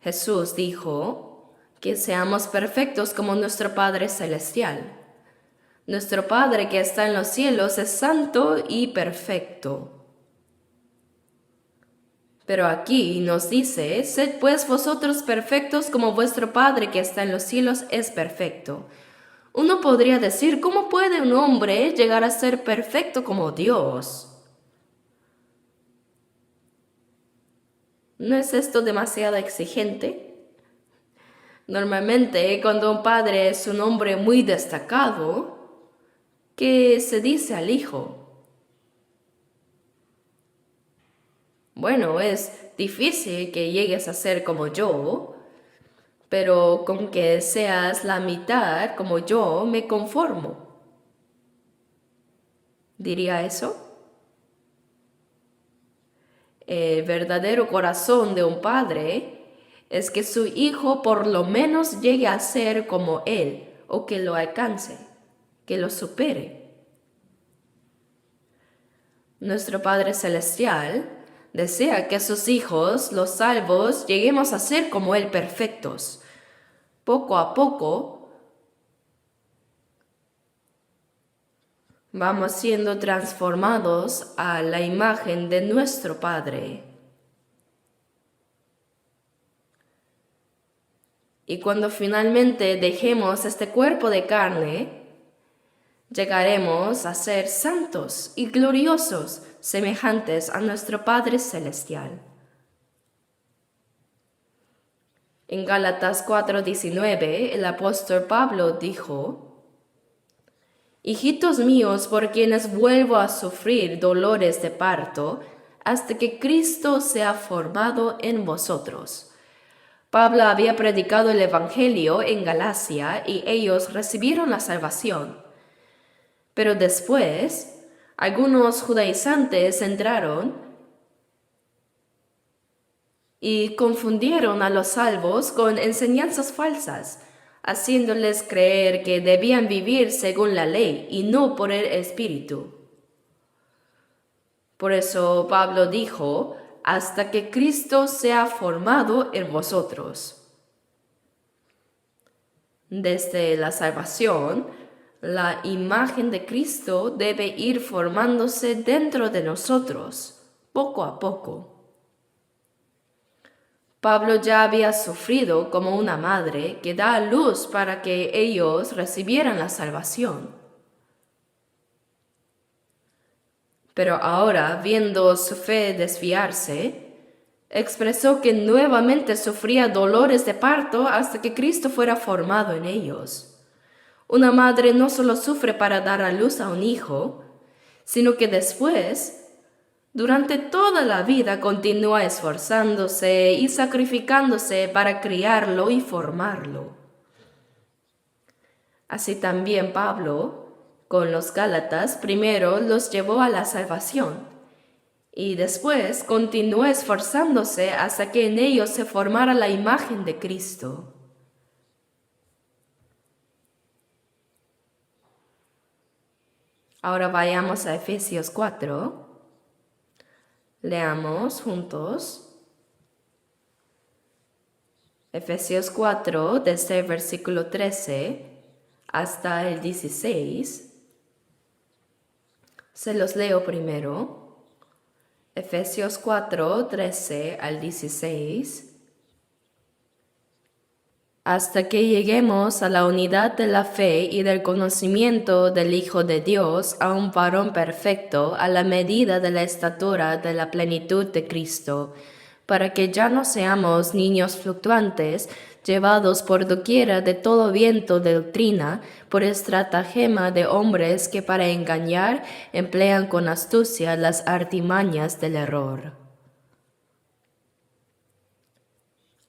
Jesús dijo que seamos perfectos como nuestro Padre celestial. Nuestro Padre que está en los cielos es santo y perfecto. Pero aquí nos dice, sed pues vosotros perfectos como vuestro Padre que está en los cielos es perfecto. Uno podría decir, ¿cómo puede un hombre llegar a ser perfecto como Dios? ¿No es esto demasiado exigente? Normalmente, cuando un padre es un hombre muy destacado, ¿qué se dice al hijo? Bueno, es difícil que llegues a ser como yo, pero con que seas la mitad como yo me conformo. ¿Diría eso? El verdadero corazón de un padre es que su hijo por lo menos llegue a ser como él o que lo alcance, que lo supere. Nuestro Padre Celestial desea que sus hijos, los salvos, lleguemos a ser como Él perfectos. Poco a poco vamos siendo transformados a la imagen de nuestro Padre. Y cuando finalmente dejemos este cuerpo de carne, llegaremos a ser santos y gloriosos, semejantes a nuestro Padre Celestial. En Gálatas 4:19, el apóstol Pablo dijo: Hijitos míos, por quienes vuelvo a sufrir dolores de parto, hasta que Cristo sea formado en vosotros. Pablo había predicado el Evangelio en Galacia y ellos recibieron la salvación. Pero después, algunos judaizantes entraron y confundieron a los salvos con enseñanzas falsas, haciéndoles creer que debían vivir según la ley y no por el Espíritu. Por eso Pablo dijo: hasta que Cristo sea formado en vosotros. Desde la salvación, la imagen de Cristo debe ir formándose dentro de nosotros, poco a poco. Pablo ya había sufrido como una madre que da a luz para que ellos recibieran la salvación. Pero ahora, viendo su fe desviarse, expresó que nuevamente sufría dolores de parto hasta que Cristo fuera formado en ellos. Una madre no solo sufre para dar a luz a un hijo, sino que después, durante toda la vida, continúa esforzándose y sacrificándose para criarlo y formarlo. Así también Pablo, con los Gálatas, primero los llevó a la salvación y después continuó esforzándose hasta que en ellos se formara la imagen de Cristo. Ahora vayamos a Efesios 4. Leamos juntos. Efesios 4, desde el versículo 13 hasta el 16. Se los leo primero. Efesios 4, 13 al 16. Hasta que lleguemos a la unidad de la fe y del conocimiento del Hijo de Dios, a un varón perfecto, a la medida de la estatura de la plenitud de Cristo, para que ya no seamos niños fluctuantes, llevados por doquiera de todo viento de doctrina, por estratagema de hombres que para engañar emplean con astucia las artimañas del error.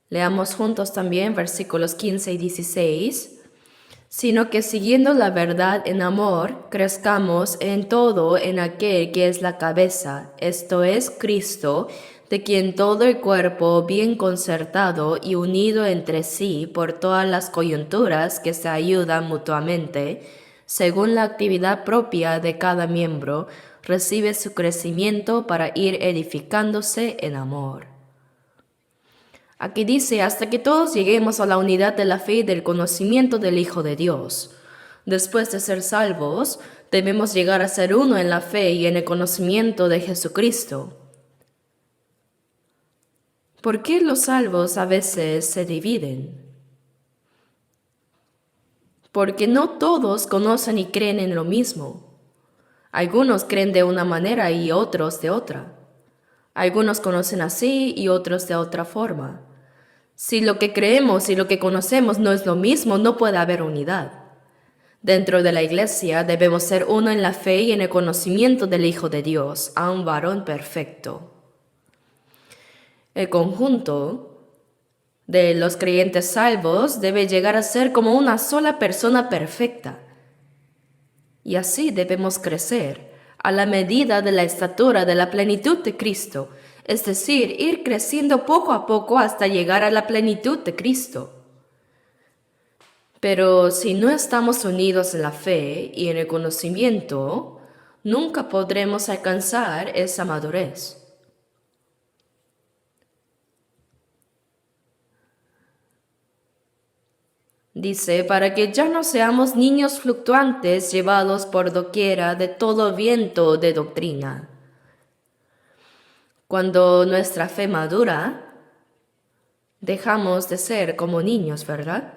Leamos juntos también versículos 15 y 16. Sino que siguiendo la verdad en amor, crezcamos en todo en aquel que es la cabeza, esto es Cristo, de quien todo el cuerpo, bien concertado y unido entre sí por todas las coyunturas que se ayudan mutuamente, según la actividad propia de cada miembro, recibe su crecimiento para ir edificándose en amor. Aquí dice: hasta que todos lleguemos a la unidad de la fe y del conocimiento del Hijo de Dios. Después de ser salvos, debemos llegar a ser uno en la fe y en el conocimiento de Jesucristo. ¿Por qué los salvos a veces se dividen? Porque no todos conocen y creen en lo mismo. Algunos creen de una manera y otros de otra. Algunos conocen así y otros de otra forma. Si lo que creemos y lo que conocemos no es lo mismo, no puede haber unidad. Dentro de la Iglesia debemos ser uno en la fe y en el conocimiento del Hijo de Dios, a un varón perfecto. El conjunto de los creyentes salvos debe llegar a ser como una sola persona perfecta. Y así debemos crecer a la medida de la estatura de la plenitud de Cristo, es decir, ir creciendo poco a poco hasta llegar a la plenitud de Cristo. Pero si no estamos unidos en la fe y en el conocimiento, nunca podremos alcanzar esa madurez. Dice, para que ya no seamos niños fluctuantes llevados por doquiera de todo viento de doctrina. Cuando nuestra fe madura, dejamos de ser como niños, ¿verdad?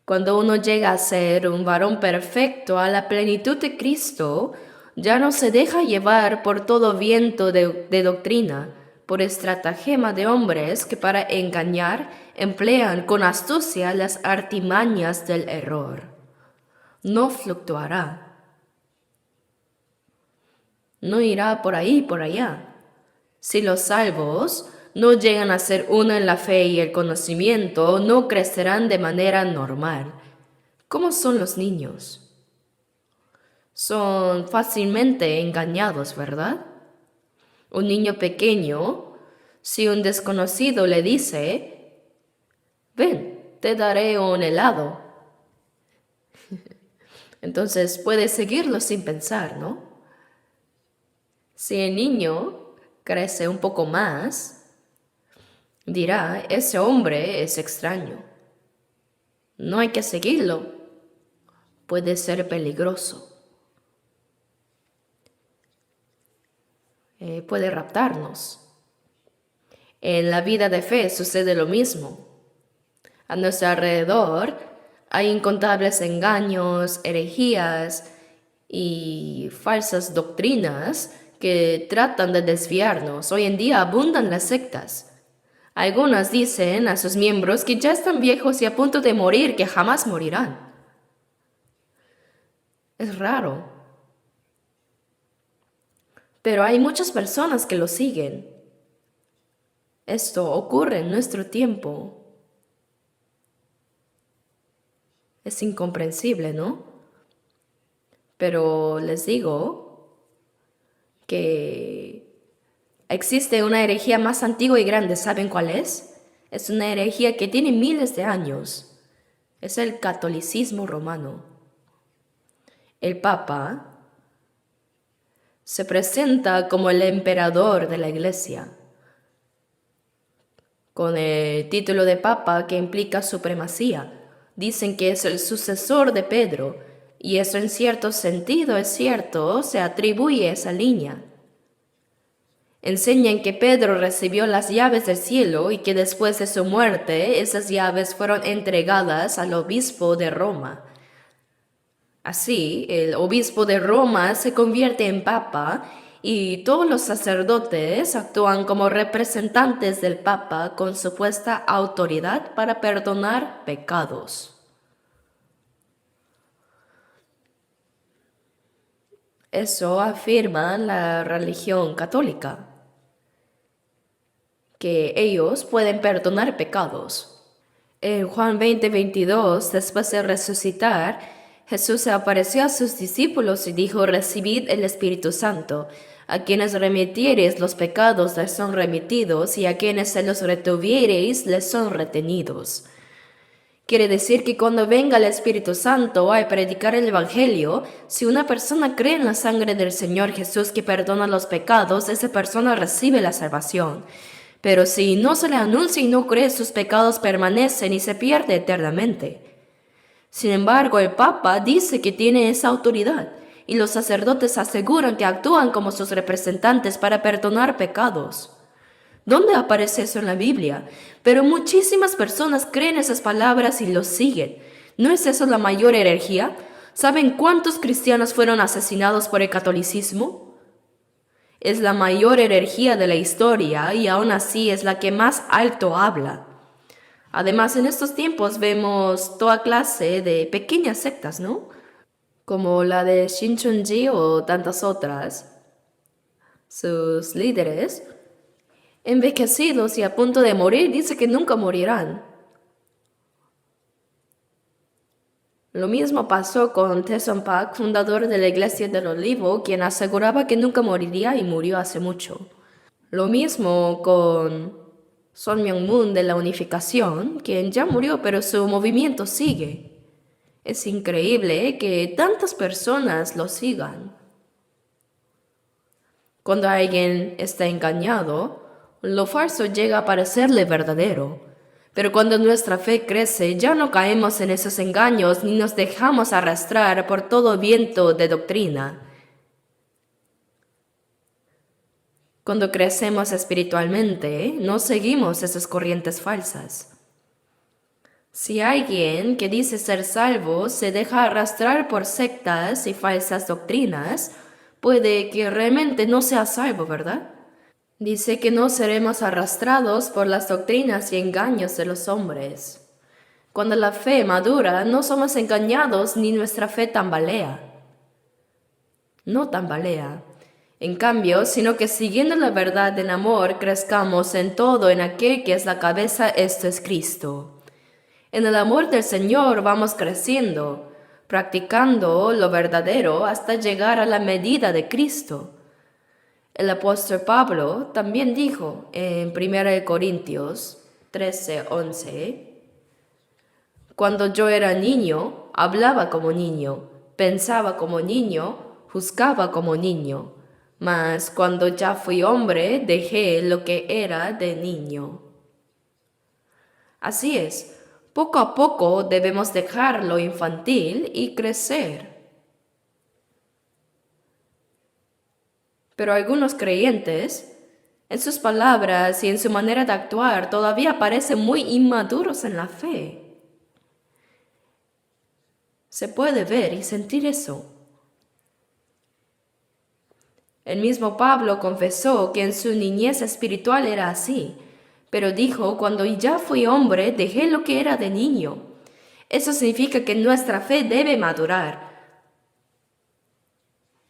Cuando uno llega a ser un varón perfecto a la plenitud de Cristo, ya no se deja llevar por todo viento de doctrina, por estratagema de hombres que para engañar emplean con astucia las artimañas del error. No fluctuará. No irá por ahí, por allá. Si los salvos no llegan a ser uno en la fe y el conocimiento, no crecerán de manera normal. ¿Cómo son los niños? Son fácilmente engañados, ¿verdad? Un niño pequeño, si un desconocido le dice, ven, te daré un helado. Entonces puede seguirlo sin pensar, ¿no? Si el niño crece un poco más, dirá, ese hombre es extraño. No hay que seguirlo. Puede ser peligroso. Puede raptarnos. En la vida de fe sucede lo mismo. A nuestro alrededor hay incontables engaños, herejías y falsas doctrinas que tratan de desviarnos. Hoy en día abundan las sectas. Algunas dicen a sus miembros que ya están viejos y a punto de morir, que jamás morirán. Es raro. Pero hay muchas personas que lo siguen. Esto ocurre en nuestro tiempo. Es incomprensible, ¿no? Pero les digo que existe una herejía más antigua y grande. ¿Saben cuál es? Es una herejía que tiene miles de años. Es el catolicismo romano. El Papa se presenta como el emperador de la Iglesia, con el título de Papa que implica supremacía. Dicen que es el sucesor de Pedro, y eso en cierto sentido es cierto, se atribuye a esa línea. Enseñan que Pedro recibió las llaves del cielo y que después de su muerte esas llaves fueron entregadas al obispo de Roma. Así, el obispo de Roma se convierte en papa y todos los sacerdotes actúan como representantes del papa con supuesta autoridad para perdonar pecados. Eso afirma la religión católica, que ellos pueden perdonar pecados. En Juan 20:22, después de resucitar, Jesús se apareció a sus discípulos y dijo, recibid el Espíritu Santo. A quienes remitiereis los pecados les son remitidos, y a quienes se los retuviereis les son retenidos. Quiere decir que cuando venga el Espíritu Santo a predicar el Evangelio, si una persona cree en la sangre del Señor Jesús que perdona los pecados, esa persona recibe la salvación. Pero si no se le anuncia y no cree, sus pecados permanecen y se pierde eternamente. Sin embargo, el Papa dice que tiene esa autoridad y los sacerdotes aseguran que actúan como sus representantes para perdonar pecados. ¿Dónde aparece eso en la Biblia? Pero muchísimas personas creen esas palabras y los siguen. ¿No es eso la mayor herejía? ¿Saben cuántos cristianos fueron asesinados por el catolicismo? es la mayor energía de la historia y aún así es la que más alto habla. Además, en estos tiempos vemos toda clase de pequeñas sectas, ¿no? Como la de Shincheonji o tantas otras. Sus líderes, envejecidos y a punto de morir, dice que nunca morirán. Lo mismo pasó con Tae Pak, fundador de la Iglesia del Olivo, quien aseguraba que nunca moriría y murió hace mucho. Lo mismo con Son Myung-moon de la Unificación, quien ya murió pero su movimiento sigue. Es increíble que tantas personas lo sigan. Cuando alguien está engañado, lo falso llega a parecerle verdadero. Pero cuando nuestra fe crece, ya no caemos en esos engaños ni nos dejamos arrastrar por todo viento de doctrina. Cuando crecemos espiritualmente, no seguimos esas corrientes falsas. Si alguien que dice ser salvo se deja arrastrar por sectas y falsas doctrinas, puede que realmente no sea salvo, ¿verdad? Dice que no seremos arrastrados por las doctrinas y engaños de los hombres. Cuando la fe madura, no somos engañados ni nuestra fe tambalea. No tambalea. En cambio, sino que siguiendo la verdad en amor, crezcamos en todo en aquel que es la cabeza, esto es Cristo. En el amor del Señor vamos creciendo, practicando lo verdadero hasta llegar a la medida de Cristo. El apóstol Pablo también dijo en 1 Corintios 13:11, cuando yo era niño, hablaba como niño, pensaba como niño, juzgaba como niño, mas cuando ya fui hombre, dejé lo que era de niño. Así es, poco a poco debemos dejar lo infantil y crecer. Pero algunos creyentes, en sus palabras y en su manera de actuar, todavía parecen muy inmaduros en la fe. Se puede ver y sentir eso. El mismo Pablo confesó que en su niñez espiritual era así, pero dijo, cuando ya fui hombre, dejé lo que era de niño. Eso significa que nuestra fe debe madurar.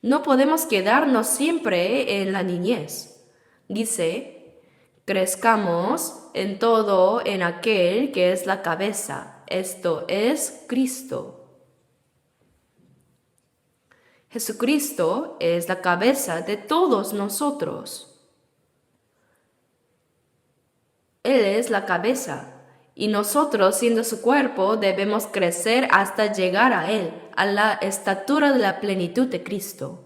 No podemos quedarnos siempre en la niñez. Dice, crezcamos en todo en aquel que es la cabeza, esto es Cristo. Jesucristo es la cabeza de todos nosotros. Él es la cabeza y nosotros, siendo su cuerpo, debemos crecer hasta llegar a Él, a la estatura de la plenitud de Cristo.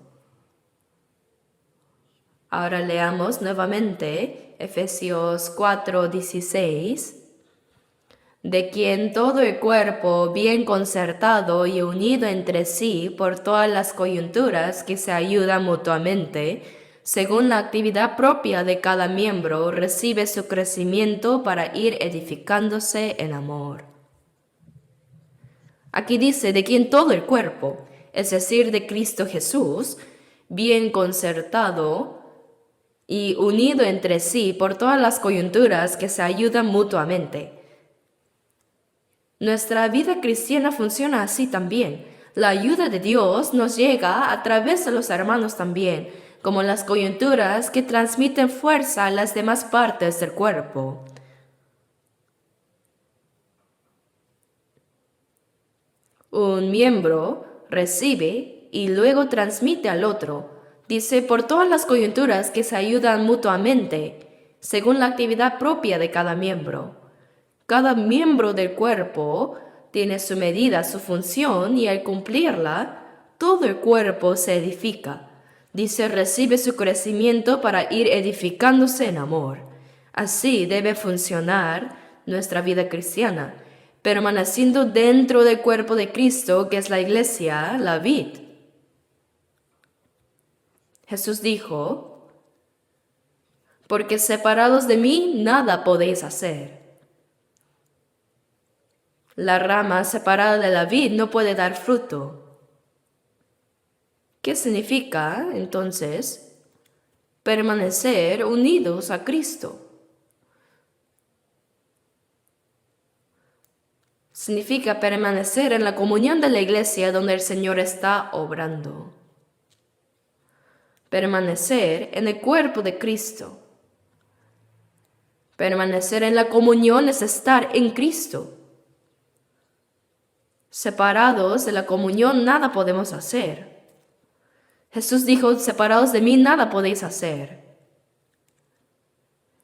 Ahora leamos nuevamente Efesios 4:16. De quien todo el cuerpo, bien concertado y unido entre sí por todas las coyunturas que se ayudan mutuamente, según la actividad propia de cada miembro, recibe su crecimiento para ir edificándose en amor. Aquí dice de quien todo el cuerpo, es decir, de Cristo Jesús, bien concertado y unido entre sí por todas las coyunturas que se ayudan mutuamente. Nuestra vida cristiana funciona así también. La ayuda de Dios nos llega a través de los hermanos también, como las coyunturas que transmiten fuerza a las demás partes del cuerpo. Un miembro recibe y luego transmite al otro. Dice, por todas las coyunturas que se ayudan mutuamente, según la actividad propia de cada miembro. Cada miembro del cuerpo tiene su medida, su función, y al cumplirla, todo el cuerpo se edifica. Dice, recibe su crecimiento para ir edificándose en amor. Así debe funcionar nuestra vida cristiana, permaneciendo dentro del cuerpo de Cristo, que es la iglesia, la vid. Jesús dijo, porque separados de mí nada podéis hacer. La rama separada de la vid no puede dar fruto. ¿Qué significa, entonces? permanecer unidos a Cristo. Significa permanecer en la comunión de la iglesia donde el Señor está obrando. Permanecer en el cuerpo de Cristo. Permanecer en la comunión es estar en Cristo. Separados de la comunión nada podemos hacer. Jesús dijo, separados de mí nada podéis hacer.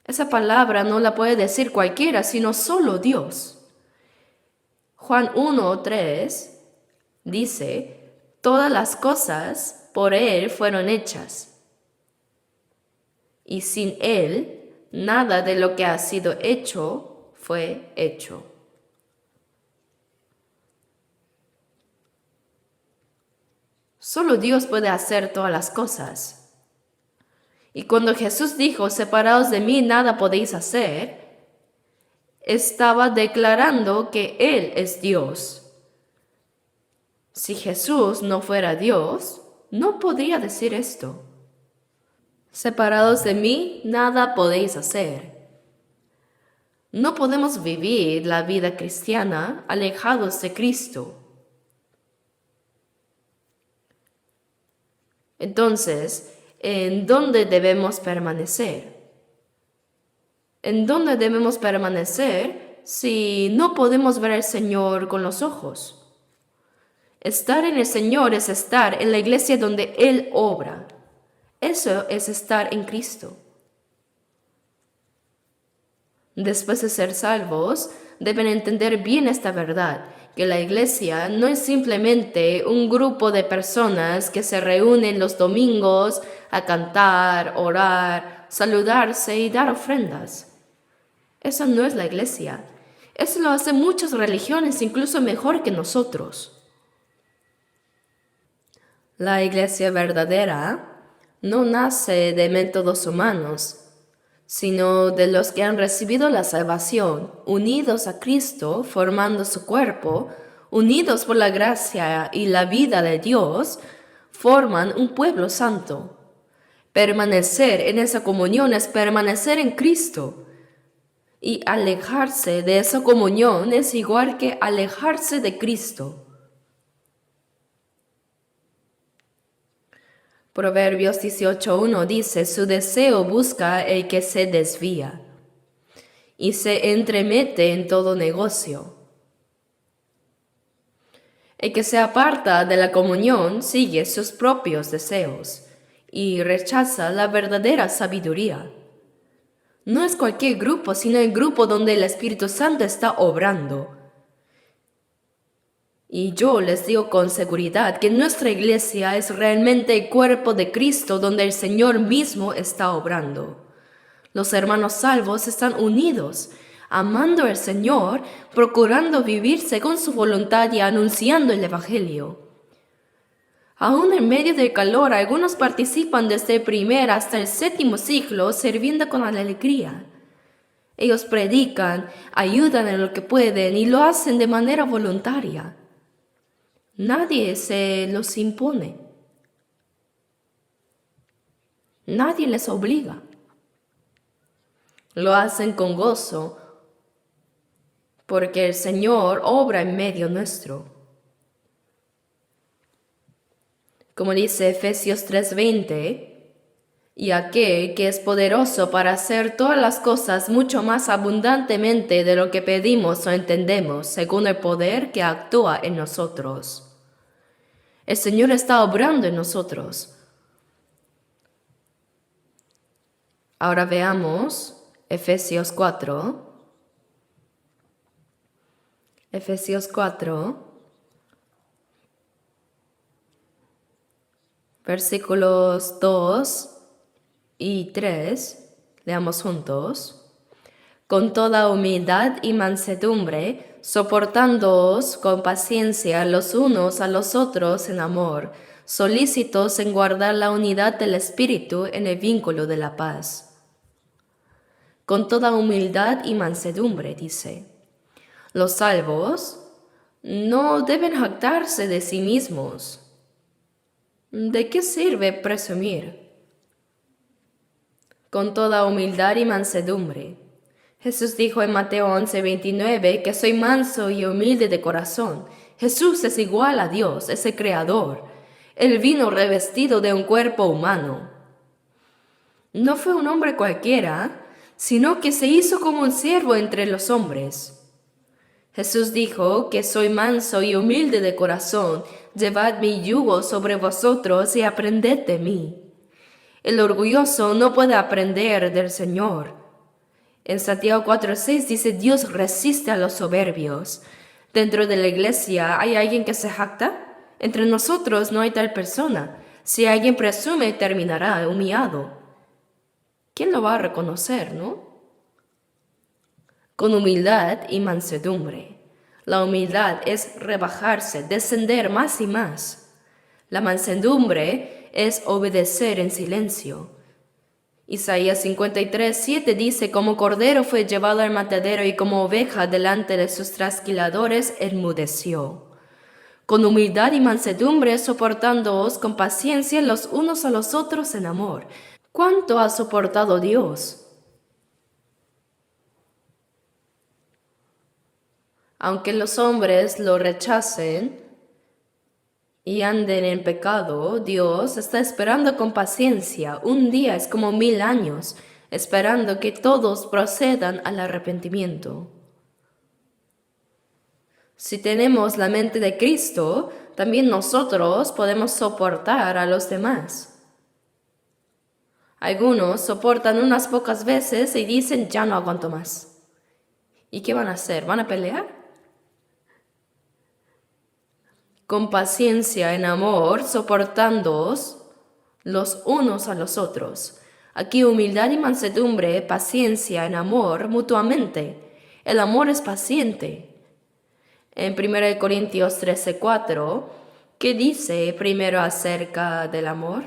Esa palabra no la puede decir cualquiera, sino solo Dios. Juan 1:3 dice, todas las cosas por Él fueron hechas, y sin Él nada de lo que ha sido hecho fue hecho. Solo Dios puede hacer todas las cosas. Y cuando Jesús dijo, separados de mí nada podéis hacer, estaba declarando que Él es Dios. Si Jesús no fuera Dios, no podría decir esto. Separados de mí nada podéis hacer. No podemos vivir la vida cristiana alejados de Cristo. Entonces, ¿en dónde debemos permanecer? ¿En dónde debemos permanecer si no podemos ver al Señor con los ojos? Estar en el Señor es estar en la iglesia donde Él obra. Eso es estar en Cristo. Después de ser salvos, deben entender bien esta verdad, que la iglesia no es simplemente un grupo de personas que se reúnen los domingos a cantar, orar, saludarse y dar ofrendas. Eso no es la iglesia. Eso lo hacen muchas religiones, incluso mejor que nosotros. La iglesia verdadera no nace de métodos humanos, sino de los que han recibido la salvación, unidos a Cristo, formando su cuerpo, unidos por la gracia y la vida de Dios, forman un pueblo santo. Permanecer en esa comunión es permanecer en Cristo. Y alejarse de esa comunión es igual que alejarse de Cristo. Proverbios 18:1 dice, su deseo busca el que se desvía y se entremete en todo negocio. El que se aparta de la comunión sigue sus propios deseos y rechaza la verdadera sabiduría. No es cualquier grupo, sino el grupo donde el Espíritu Santo está obrando. Y yo les digo con seguridad que nuestra iglesia es realmente el cuerpo de Cristo donde el Señor mismo está obrando. Los hermanos salvos están unidos, amando al Señor, procurando vivir según su voluntad y anunciando el Evangelio. Aún en medio del calor, algunos participan desde el primer hasta el 7º siglo sirviendo con alegría. Ellos predican, ayudan en lo que pueden y lo hacen de manera voluntaria. Nadie se los impone. Nadie les obliga. Lo hacen con gozo porque el Señor obra en medio nuestro. Como dice Efesios 3:20, y aquel que es poderoso para hacer todas las cosas mucho más abundantemente de lo que pedimos o entendemos, según el poder que actúa en nosotros. El Señor está obrando en nosotros. Ahora veamos Efesios 4. Efesios 4, versículos 2 y 3. Leamos juntos. Con toda humildad y mansedumbre, soportándoos con paciencia los unos a los otros en amor, solícitos en guardar la unidad del Espíritu en el vínculo de la paz. Con toda humildad y mansedumbre, dice. Los salvos no deben jactarse de sí mismos. ¿De qué sirve presumir? con toda humildad y mansedumbre. Jesús dijo en Mateo 11:29 que soy manso y humilde de corazón. Jesús es igual a Dios, es el Creador. Él vino revestido de un cuerpo humano. No fue un hombre cualquiera, sino que se hizo como un siervo entre los hombres. Jesús dijo que soy manso y humilde de corazón. Llevad mi yugo sobre vosotros y aprended de mí. El orgulloso no puede aprender del Señor. En Santiago 4:6 dice, Dios resiste a los soberbios. Dentro de la iglesia, ¿hay alguien que se jacta? Entre nosotros no hay tal persona. Si alguien presume, terminará humillado. ¿Quién lo va a reconocer, no? Con humildad y mansedumbre. La humildad es rebajarse, descender más y más. La mansedumbre es obedecer en silencio. Isaías 53:7 dice, como cordero fue llevado al matadero y como oveja delante de sus trasquiladores enmudeció. Con humildad y mansedumbre, soportándoos con paciencia los unos a los otros en amor. ¿Cuánto ha soportado Dios? Aunque los hombres lo rechacen y anden en pecado, Dios está esperando con paciencia. Un día es como 1000 años, esperando que todos procedan al arrepentimiento. Si tenemos la mente de Cristo, también nosotros podemos soportar a los demás. Algunos soportan unas pocas veces y dicen, ya no aguanto más. ¿Y qué van a hacer? ¿Van a pelear? Con paciencia en amor, soportándoos los unos a los otros. Aquí humildad y mansedumbre, paciencia en amor mutuamente. El amor es paciente. En 1 Corintios 13:4, ¿qué dice primero acerca del amor?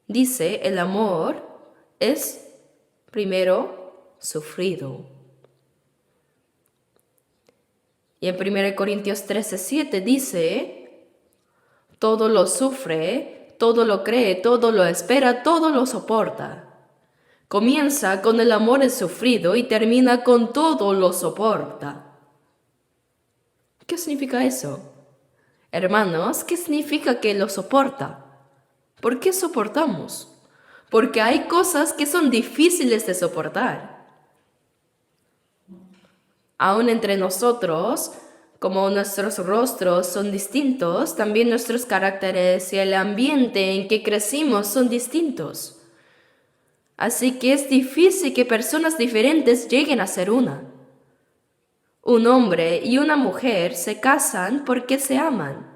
Dice, el amor es primero sufrido. Y en 1 Corintios 13:7 dice, todo lo sufre, todo lo cree, todo lo espera, todo lo soporta. Comienza con el amor es sufrido y termina con todo lo soporta. ¿Qué significa eso? Hermanos, ¿qué significa que lo soporta? ¿Por qué soportamos? Porque hay cosas que son difíciles de soportar. Aún entre nosotros, como nuestros rostros son distintos, también nuestros caracteres y el ambiente en que crecimos son distintos. Así que es difícil que personas diferentes lleguen a ser una. Un hombre y una mujer se casan porque se aman,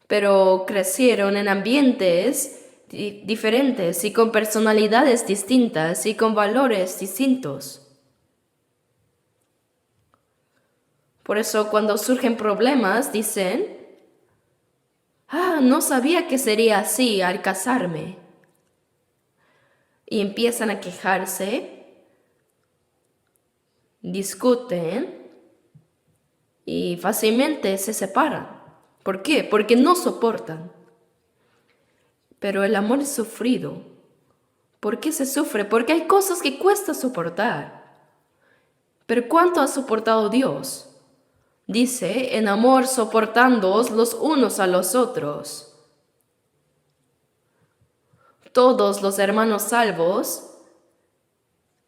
pero crecieron en ambientes diferentes y con personalidades distintas y con valores distintos. Por eso cuando surgen problemas dicen, no sabía que sería así al casarme. Y empiezan a quejarse, discuten y fácilmente se separan. ¿Por qué? Porque no soportan. Pero el amor es sufrido. ¿Por qué se sufre? Porque hay cosas que cuesta soportar. Pero ¿cuánto ha soportado Dios? Dice, en amor soportándoos los unos a los otros. Todos los hermanos salvos,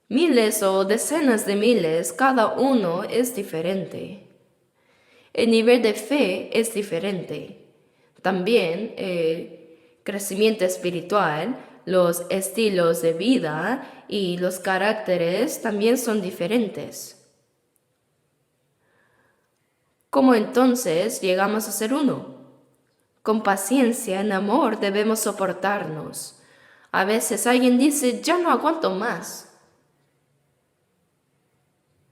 miles o decenas de miles, cada uno es diferente. El nivel de fe es diferente. También el crecimiento espiritual, los estilos de vida y los caracteres también son diferentes. ¿Cómo entonces llegamos a ser uno? Con paciencia, en amor, debemos soportarnos. A veces alguien dice, ya no aguanto más.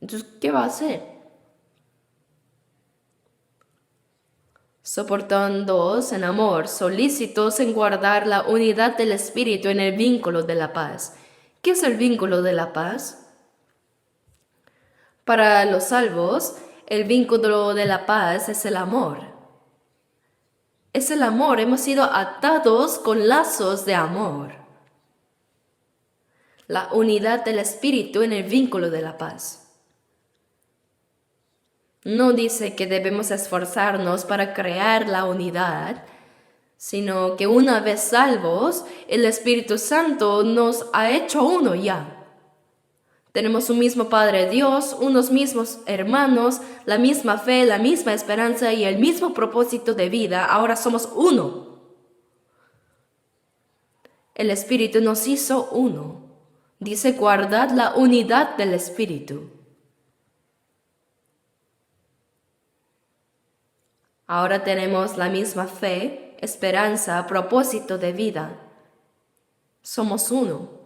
Entonces, ¿qué va a hacer? Soportándoos en amor, solícitos en guardar la unidad del Espíritu en el vínculo de la paz. ¿Qué es el vínculo de la paz? Para los salvos, el vínculo de la paz es el amor. Es el amor, hemos sido atados con lazos de amor. La unidad del Espíritu en el vínculo de la paz. No dice que debemos esforzarnos para crear la unidad, sino que una vez salvos, el Espíritu Santo nos ha hecho uno ya. Tenemos un mismo Padre Dios, unos mismos hermanos, la misma fe, la misma esperanza y el mismo propósito de vida. Ahora somos uno. El Espíritu nos hizo uno. Dice, guardad la unidad del Espíritu. Ahora tenemos la misma fe, esperanza, propósito de vida. Somos uno.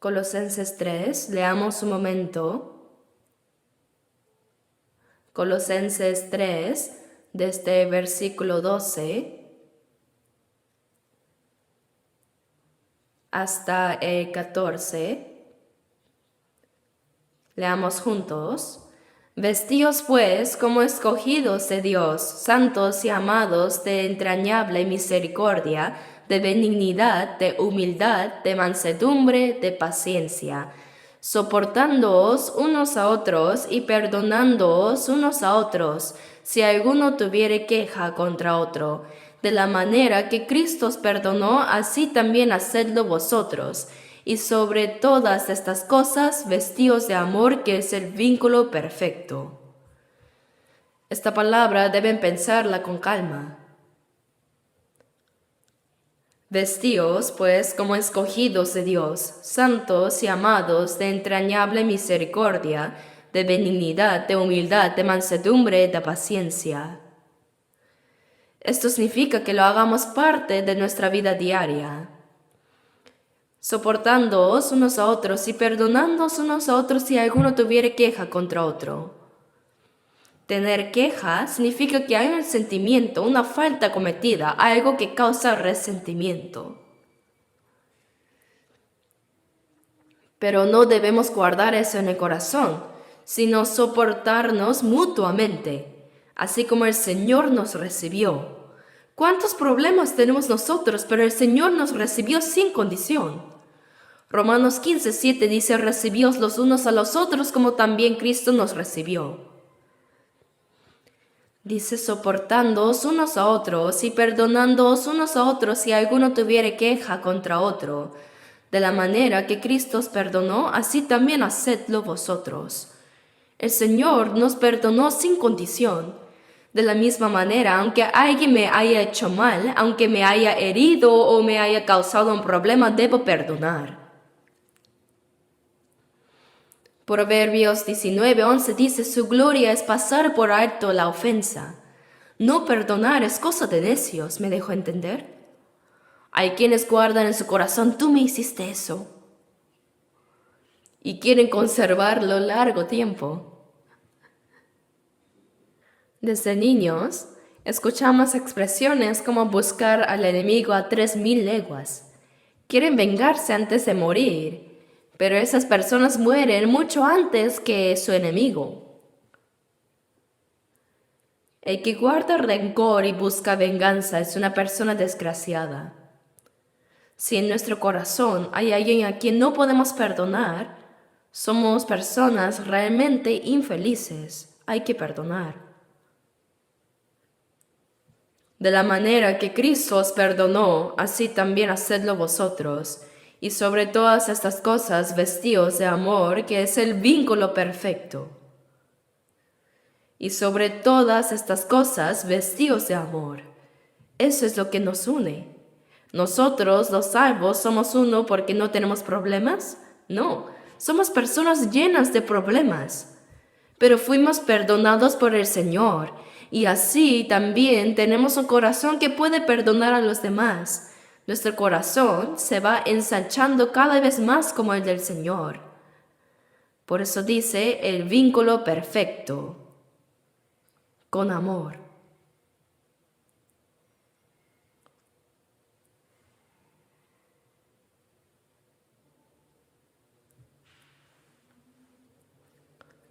Colosenses 3, leamos un momento. Colosenses 3, desde versículo 12 hasta el 14. Leamos juntos. Vestíos pues como escogidos de Dios, santos y amados de entrañable misericordia, de benignidad, de humildad, de mansedumbre, de paciencia, soportándoos unos a otros y perdonándoos unos a otros, si alguno tuviere queja contra otro. De la manera que Cristo os perdonó, así también hacedlo vosotros. Y sobre todas estas cosas, vestíos de amor, que es el vínculo perfecto. Esta palabra deben pensarla con calma. Vestíos, pues, como escogidos de Dios, santos y amados de entrañable misericordia, de benignidad, de humildad, de mansedumbre, de paciencia. Esto significa que lo hagamos parte de nuestra vida diaria. Soportándoos unos a otros y perdonándoos unos a otros si alguno tuviere queja contra otro. Tener queja significa que hay un sentimiento, una falta cometida, algo que causa resentimiento. Pero no debemos guardar eso en el corazón, sino soportarnos mutuamente, así como el Señor nos recibió. ¿Cuántos problemas tenemos nosotros, pero el Señor nos recibió sin condición? Romanos 15:7 dice, recibíos los unos a los otros como también Cristo nos recibió. Dice, soportándoos unos a otros y perdonándoos unos a otros si alguno tuviere queja contra otro. De la manera que Cristo os perdonó, así también hacedlo vosotros. El Señor nos perdonó sin condición. De la misma manera, aunque alguien me haya hecho mal, aunque me haya herido o me haya causado un problema, debo perdonar. Proverbios 19:11 dice, su gloria es pasar por alto la ofensa. No perdonar es cosa de necios, ¿me dejo entender? Hay quienes guardan en su corazón, tú me hiciste eso. Y quieren conservarlo largo tiempo. Desde niños, escuchamos expresiones como buscar al enemigo a 3000 leguas. Quieren vengarse antes de morir. Pero esas personas mueren mucho antes que su enemigo. El que guarda rencor y busca venganza es una persona desgraciada. Si en nuestro corazón hay alguien a quien no podemos perdonar, somos personas realmente infelices. Hay que perdonar. De la manera que Cristo os perdonó, así también hacedlo vosotros. Y sobre todas estas cosas vestíos de amor, que es el vínculo perfecto. Y sobre todas estas cosas vestíos de amor. Eso es lo que nos une. Nosotros, los salvos, somos uno porque no tenemos problemas. No, somos personas llenas de problemas. Pero fuimos perdonados por el Señor. Y así también tenemos un corazón que puede perdonar a los demás. Nuestro corazón se va ensanchando cada vez más como el del Señor. Por eso dice el vínculo perfecto, con amor.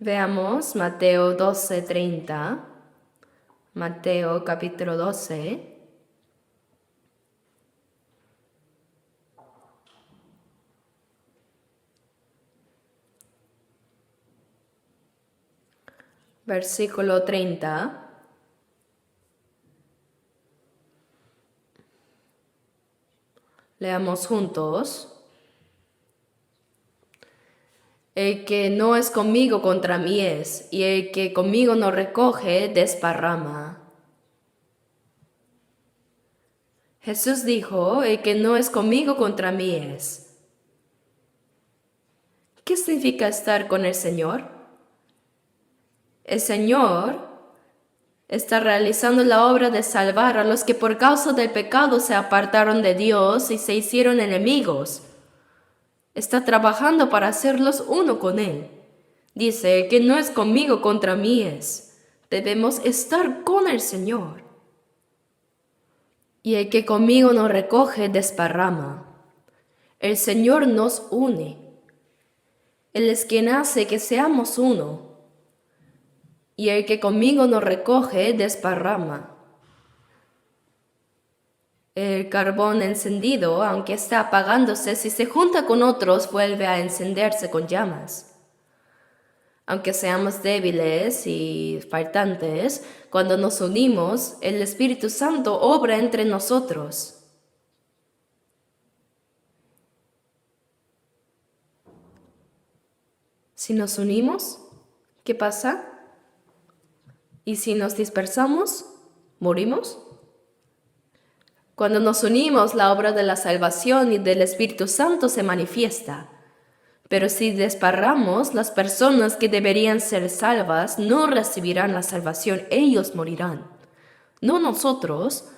Veamos Mateo 12:30, Mateo capítulo 12. Versículo 30. Leamos juntos. El que no es conmigo contra mí es, y el que conmigo no recoge, desparrama. Jesús dijo, el que no es conmigo contra mí es. ¿Qué significa estar con el Señor? El Señor está realizando la obra de salvar a los que por causa del pecado se apartaron de Dios y se hicieron enemigos. Está trabajando para hacerlos uno con Él. Dice que no es conmigo contra mí es. Debemos estar con el Señor. Y el que conmigo no recoge, desparrama. El Señor nos une. Él es quien hace que seamos uno. Y el que conmigo no recoge, desparrama. El carbón encendido, aunque está apagándose, si se junta con otros, vuelve a encenderse con llamas. Aunque seamos débiles y faltantes, cuando nos unimos, el Espíritu Santo obra entre nosotros. Si nos unimos, ¿qué pasa? ¿Y si nos dispersamos, morimos? Cuando nos unimos, la obra de la salvación y del Espíritu Santo se manifiesta. Pero si desparramos, las personas que deberían ser salvas no recibirán la salvación, ellos morirán. No nosotros,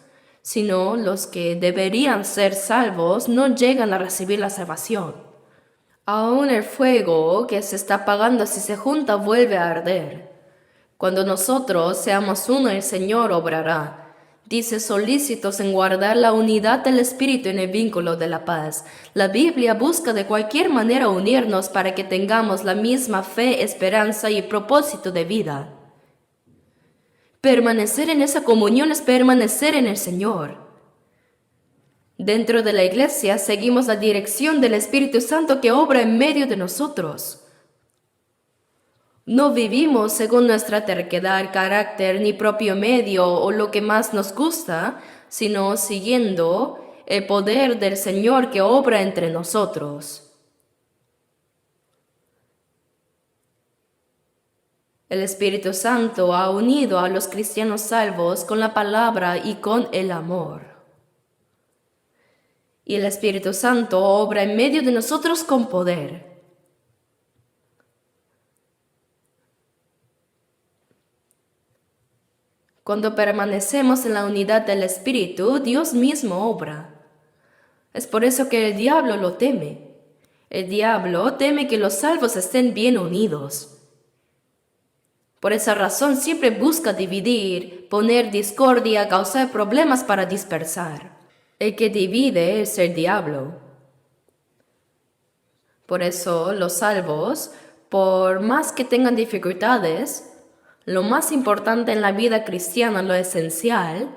sino los que deberían ser salvos no llegan a recibir la salvación. Aún el fuego que se está apagando si se junta vuelve a arder. Cuando nosotros seamos uno, el Señor obrará. Dice solícitos en guardar la unidad del Espíritu en el vínculo de la paz. La Biblia busca de cualquier manera unirnos para que tengamos la misma fe, esperanza y propósito de vida. Permanecer en esa comunión es permanecer en el Señor. Dentro de la iglesia seguimos la dirección del Espíritu Santo que obra en medio de nosotros. No vivimos según nuestra terquedad, carácter, ni propio medio o lo que más nos gusta, sino siguiendo el poder del Señor que obra entre nosotros. El Espíritu Santo ha unido a los cristianos salvos con la palabra y con el amor. Y el Espíritu Santo obra en medio de nosotros con poder. Cuando permanecemos en la unidad del Espíritu, Dios mismo obra. Es por eso que el diablo lo teme. El diablo teme que los salvos estén bien unidos. Por esa razón siempre busca dividir, poner discordia, causar problemas para dispersar. El que divide es el diablo. Por eso los salvos, por más que tengan dificultades, lo más importante en la vida cristiana, lo esencial,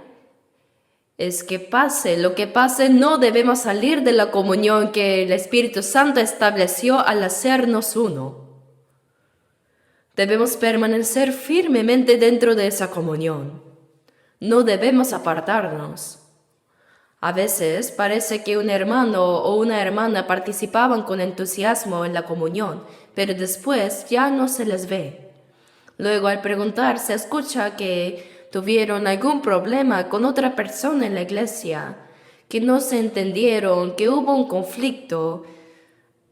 es que pase lo que pase, no debemos salir de la comunión que el Espíritu Santo estableció al hacernos uno. Debemos permanecer firmemente dentro de esa comunión. No debemos apartarnos. A veces parece que un hermano o una hermana participaban con entusiasmo en la comunión, pero después ya no se les ve. Luego, al preguntar, se escucha que tuvieron algún problema con otra persona en la iglesia, que no se entendieron, que hubo un conflicto.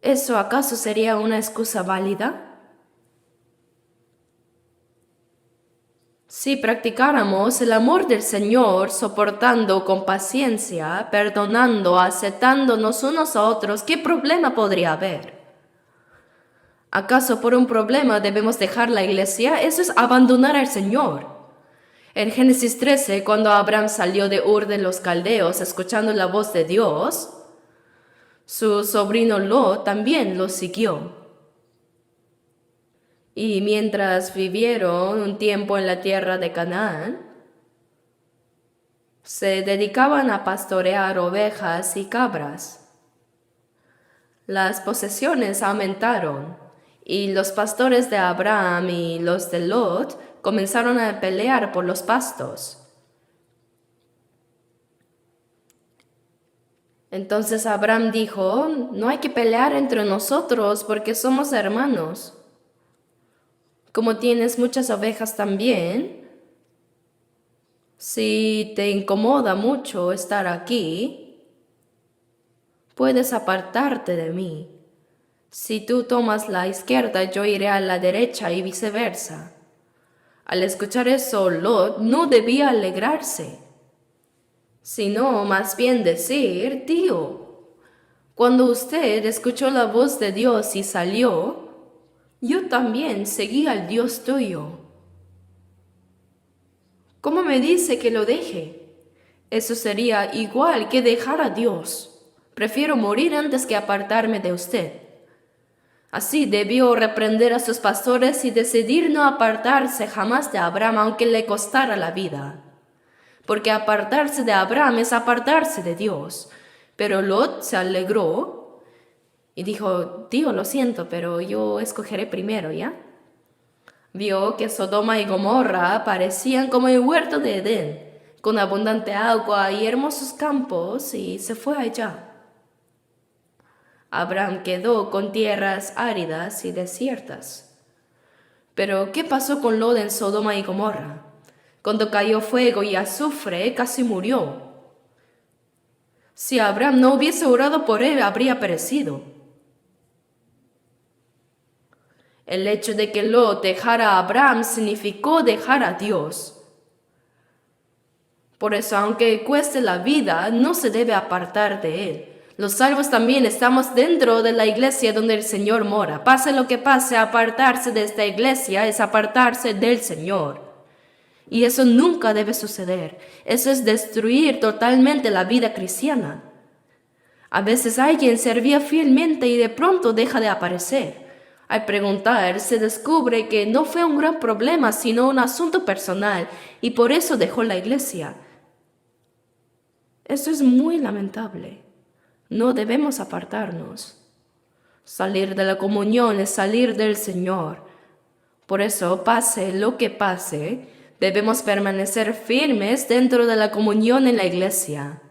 ¿Eso acaso sería una excusa válida? Si practicáramos el amor del Señor, soportando con paciencia, perdonando, aceptándonos unos a otros, ¿qué problema podría haber? ¿Acaso por un problema debemos dejar la iglesia? Eso es abandonar al Señor. En Génesis 13, cuando Abraham salió de Ur de los Caldeos escuchando la voz de Dios, su sobrino Lot también lo siguió. Y mientras vivieron un tiempo en la tierra de Canaán, se dedicaban a pastorear ovejas y cabras. Las posesiones aumentaron y los pastores de Abraham y los de Lot comenzaron a pelear por los pastos. Entonces Abraham dijo, no hay que pelear entre nosotros porque somos hermanos. Como tienes muchas ovejas también, si te incomoda mucho estar aquí, puedes apartarte de mí. Si tú tomas la izquierda, yo iré a la derecha y viceversa. Al escuchar eso, Lot no debía alegrarse, sino más bien decir, tío, cuando usted escuchó la voz de Dios y salió, yo también seguí al Dios tuyo. ¿Cómo me dice que lo deje? Eso sería igual que dejar a Dios. Prefiero morir antes que apartarme de usted. Así debió reprender a sus pastores y decidir no apartarse jamás de Abraham aunque le costara la vida. Porque apartarse de Abraham es apartarse de Dios. Pero Lot se alegró y dijo, tío, lo siento, pero yo escogeré primero, ¿ya? Vio que Sodoma y Gomorra parecían como el huerto de Edén, con abundante agua y hermosos campos, y se fue allá. Abraham quedó con tierras áridas y desiertas. Pero, ¿qué pasó con Lot en Sodoma y Gomorra? Cuando cayó fuego y azufre, casi murió. Si Abraham no hubiese orado por él, habría perecido. El hecho de que Lot dejara a Abraham significó dejar a Dios. Por eso, aunque cueste la vida, no se debe apartar de Él. Los salvos también estamos dentro de la iglesia donde el Señor mora. Pase lo que pase, apartarse de esta iglesia es apartarse del Señor. Y eso nunca debe suceder. Eso es destruir totalmente la vida cristiana. A veces alguien servía fielmente y de pronto deja de aparecer. Al preguntar, se descubre que no fue un gran problema, sino un asunto personal, y por eso dejó la iglesia. Eso es muy lamentable. No debemos apartarnos. Salir de la comunión es salir del Señor. Por eso, pase lo que pase, debemos permanecer firmes dentro de la comunión en la iglesia.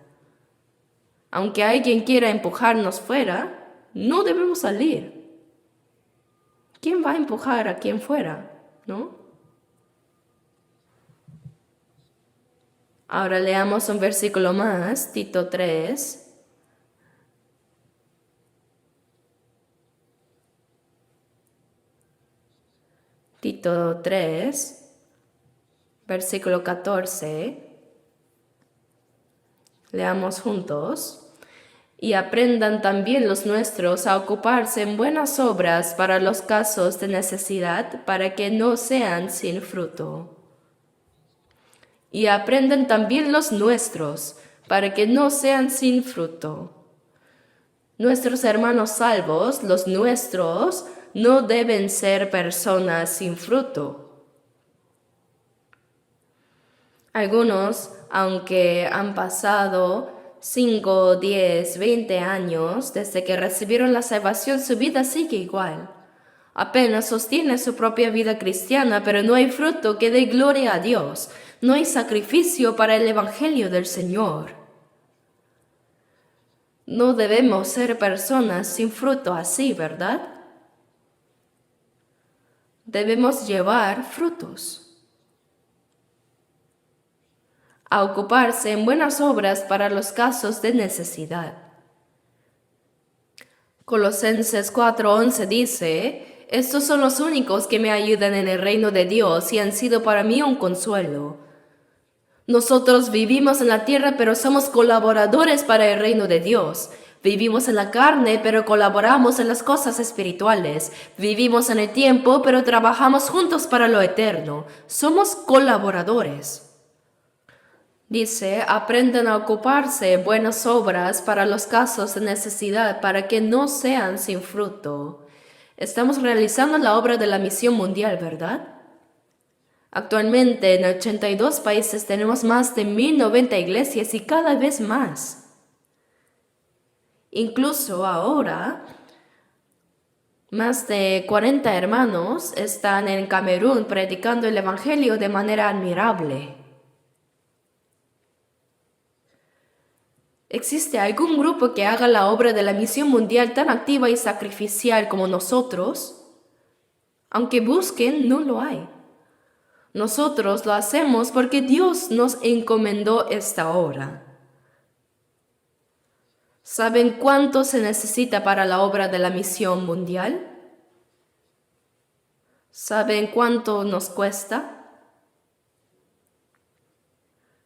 Aunque alguien quiera empujarnos fuera, no debemos salir. ¿Quién va a empujar a quien fuera? ¿No? Ahora leamos un versículo más, Tito 3. Tito 3, versículo 14. Leamos juntos. Y aprendan también los nuestros a ocuparse en buenas obras para los casos de necesidad, para que no sean sin fruto. Y aprendan también los nuestros, para que no sean sin fruto. Nuestros hermanos salvos, los nuestros, no deben ser personas sin fruto. Algunos, aunque han pasado 5, 10, 20 años desde que recibieron la salvación, su vida sigue igual. Apenas sostiene su propia vida cristiana, pero no hay fruto que dé gloria a Dios. No hay sacrificio para el Evangelio del Señor. No debemos ser personas sin fruto así, ¿verdad? Debemos llevar frutos. A ocuparse en buenas obras para los casos de necesidad. Colosenses 4:11 dice, estos son los únicos que me ayudan en el reino de Dios y han sido para mí un consuelo. Nosotros vivimos en la tierra, pero somos colaboradores para el reino de Dios. Vivimos en la carne, pero colaboramos en las cosas espirituales. Vivimos en el tiempo, pero trabajamos juntos para lo eterno. Somos colaboradores. Dice, aprendan a ocuparse en buenas obras para los casos de necesidad, para que no sean sin fruto. Estamos realizando la obra de la misión mundial, ¿verdad? Actualmente en 82 países tenemos más de 1090 iglesias y cada vez más. Incluso ahora, más de 40 hermanos están en Camerún predicando el Evangelio de manera admirable. ¿Existe algún grupo que haga la obra de la misión mundial tan activa y sacrificial como nosotros? Aunque busquen, no lo hay. Nosotros lo hacemos porque Dios nos encomendó esta obra. ¿Saben cuánto se necesita para la obra de la misión mundial? ¿Saben cuánto nos cuesta?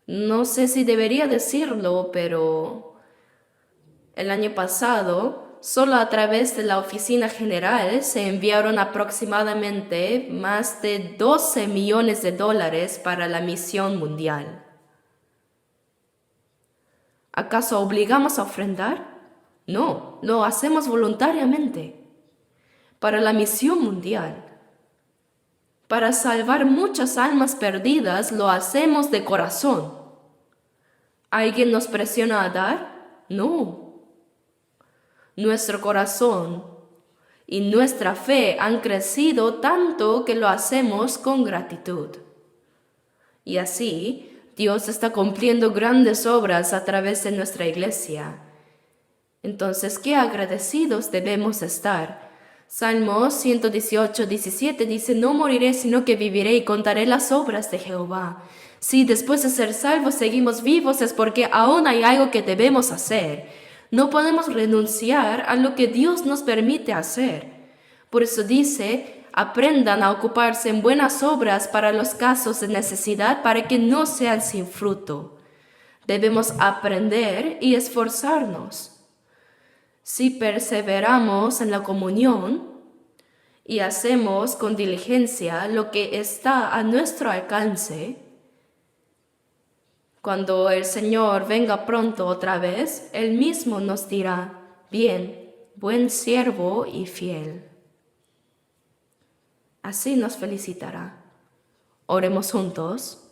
No sé si debería decirlo, pero el año pasado, solo a través de la oficina general se enviaron aproximadamente más de 12 millones de dólares para la misión mundial. ¿Acaso obligamos a ofrendar? No, lo hacemos voluntariamente. Para la misión mundial. Para salvar muchas almas perdidas, lo hacemos de corazón. ¿Alguien nos presiona a dar? No. Nuestro corazón y nuestra fe han crecido tanto que lo hacemos con gratitud. Y así, Dios está cumpliendo grandes obras a través de nuestra iglesia. Entonces, qué agradecidos debemos estar. Salmo 118, 17 dice, no moriré, sino que viviré y contaré las obras de Jehová. Si después de ser salvos seguimos vivos es porque aún hay algo que debemos hacer. No podemos renunciar a lo que Dios nos permite hacer. Por eso dice, aprendan a ocuparse en buenas obras para los casos de necesidad para que no sean sin fruto. Debemos aprender y esforzarnos. Si perseveramos en la comunión y hacemos con diligencia lo que está a nuestro alcance, cuando el Señor venga pronto otra vez, Él mismo nos dirá, bien, buen siervo y fiel. Así nos felicitará. Oremos juntos.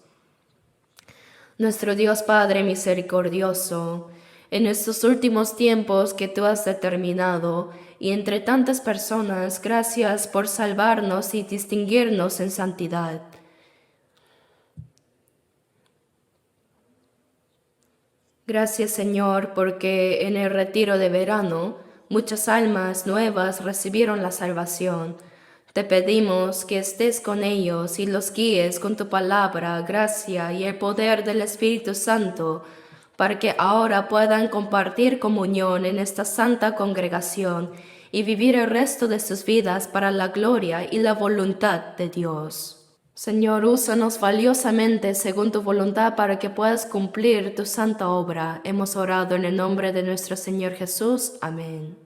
Nuestro Dios Padre misericordioso, en estos últimos tiempos que tú has determinado, y entre tantas personas, gracias por salvarnos y distinguirnos en santidad. Gracias, Señor, porque en el retiro de verano muchas almas nuevas recibieron la salvación. Te pedimos que estés con ellos y los guíes con tu palabra, gracia y el poder del Espíritu Santo, para que ahora puedan compartir comunión en esta santa congregación y vivir el resto de sus vidas para la gloria y la voluntad de Dios. Señor, úsanos valiosamente según tu voluntad para que puedas cumplir tu santa obra. Hemos orado en el nombre de nuestro Señor Jesús. Amén.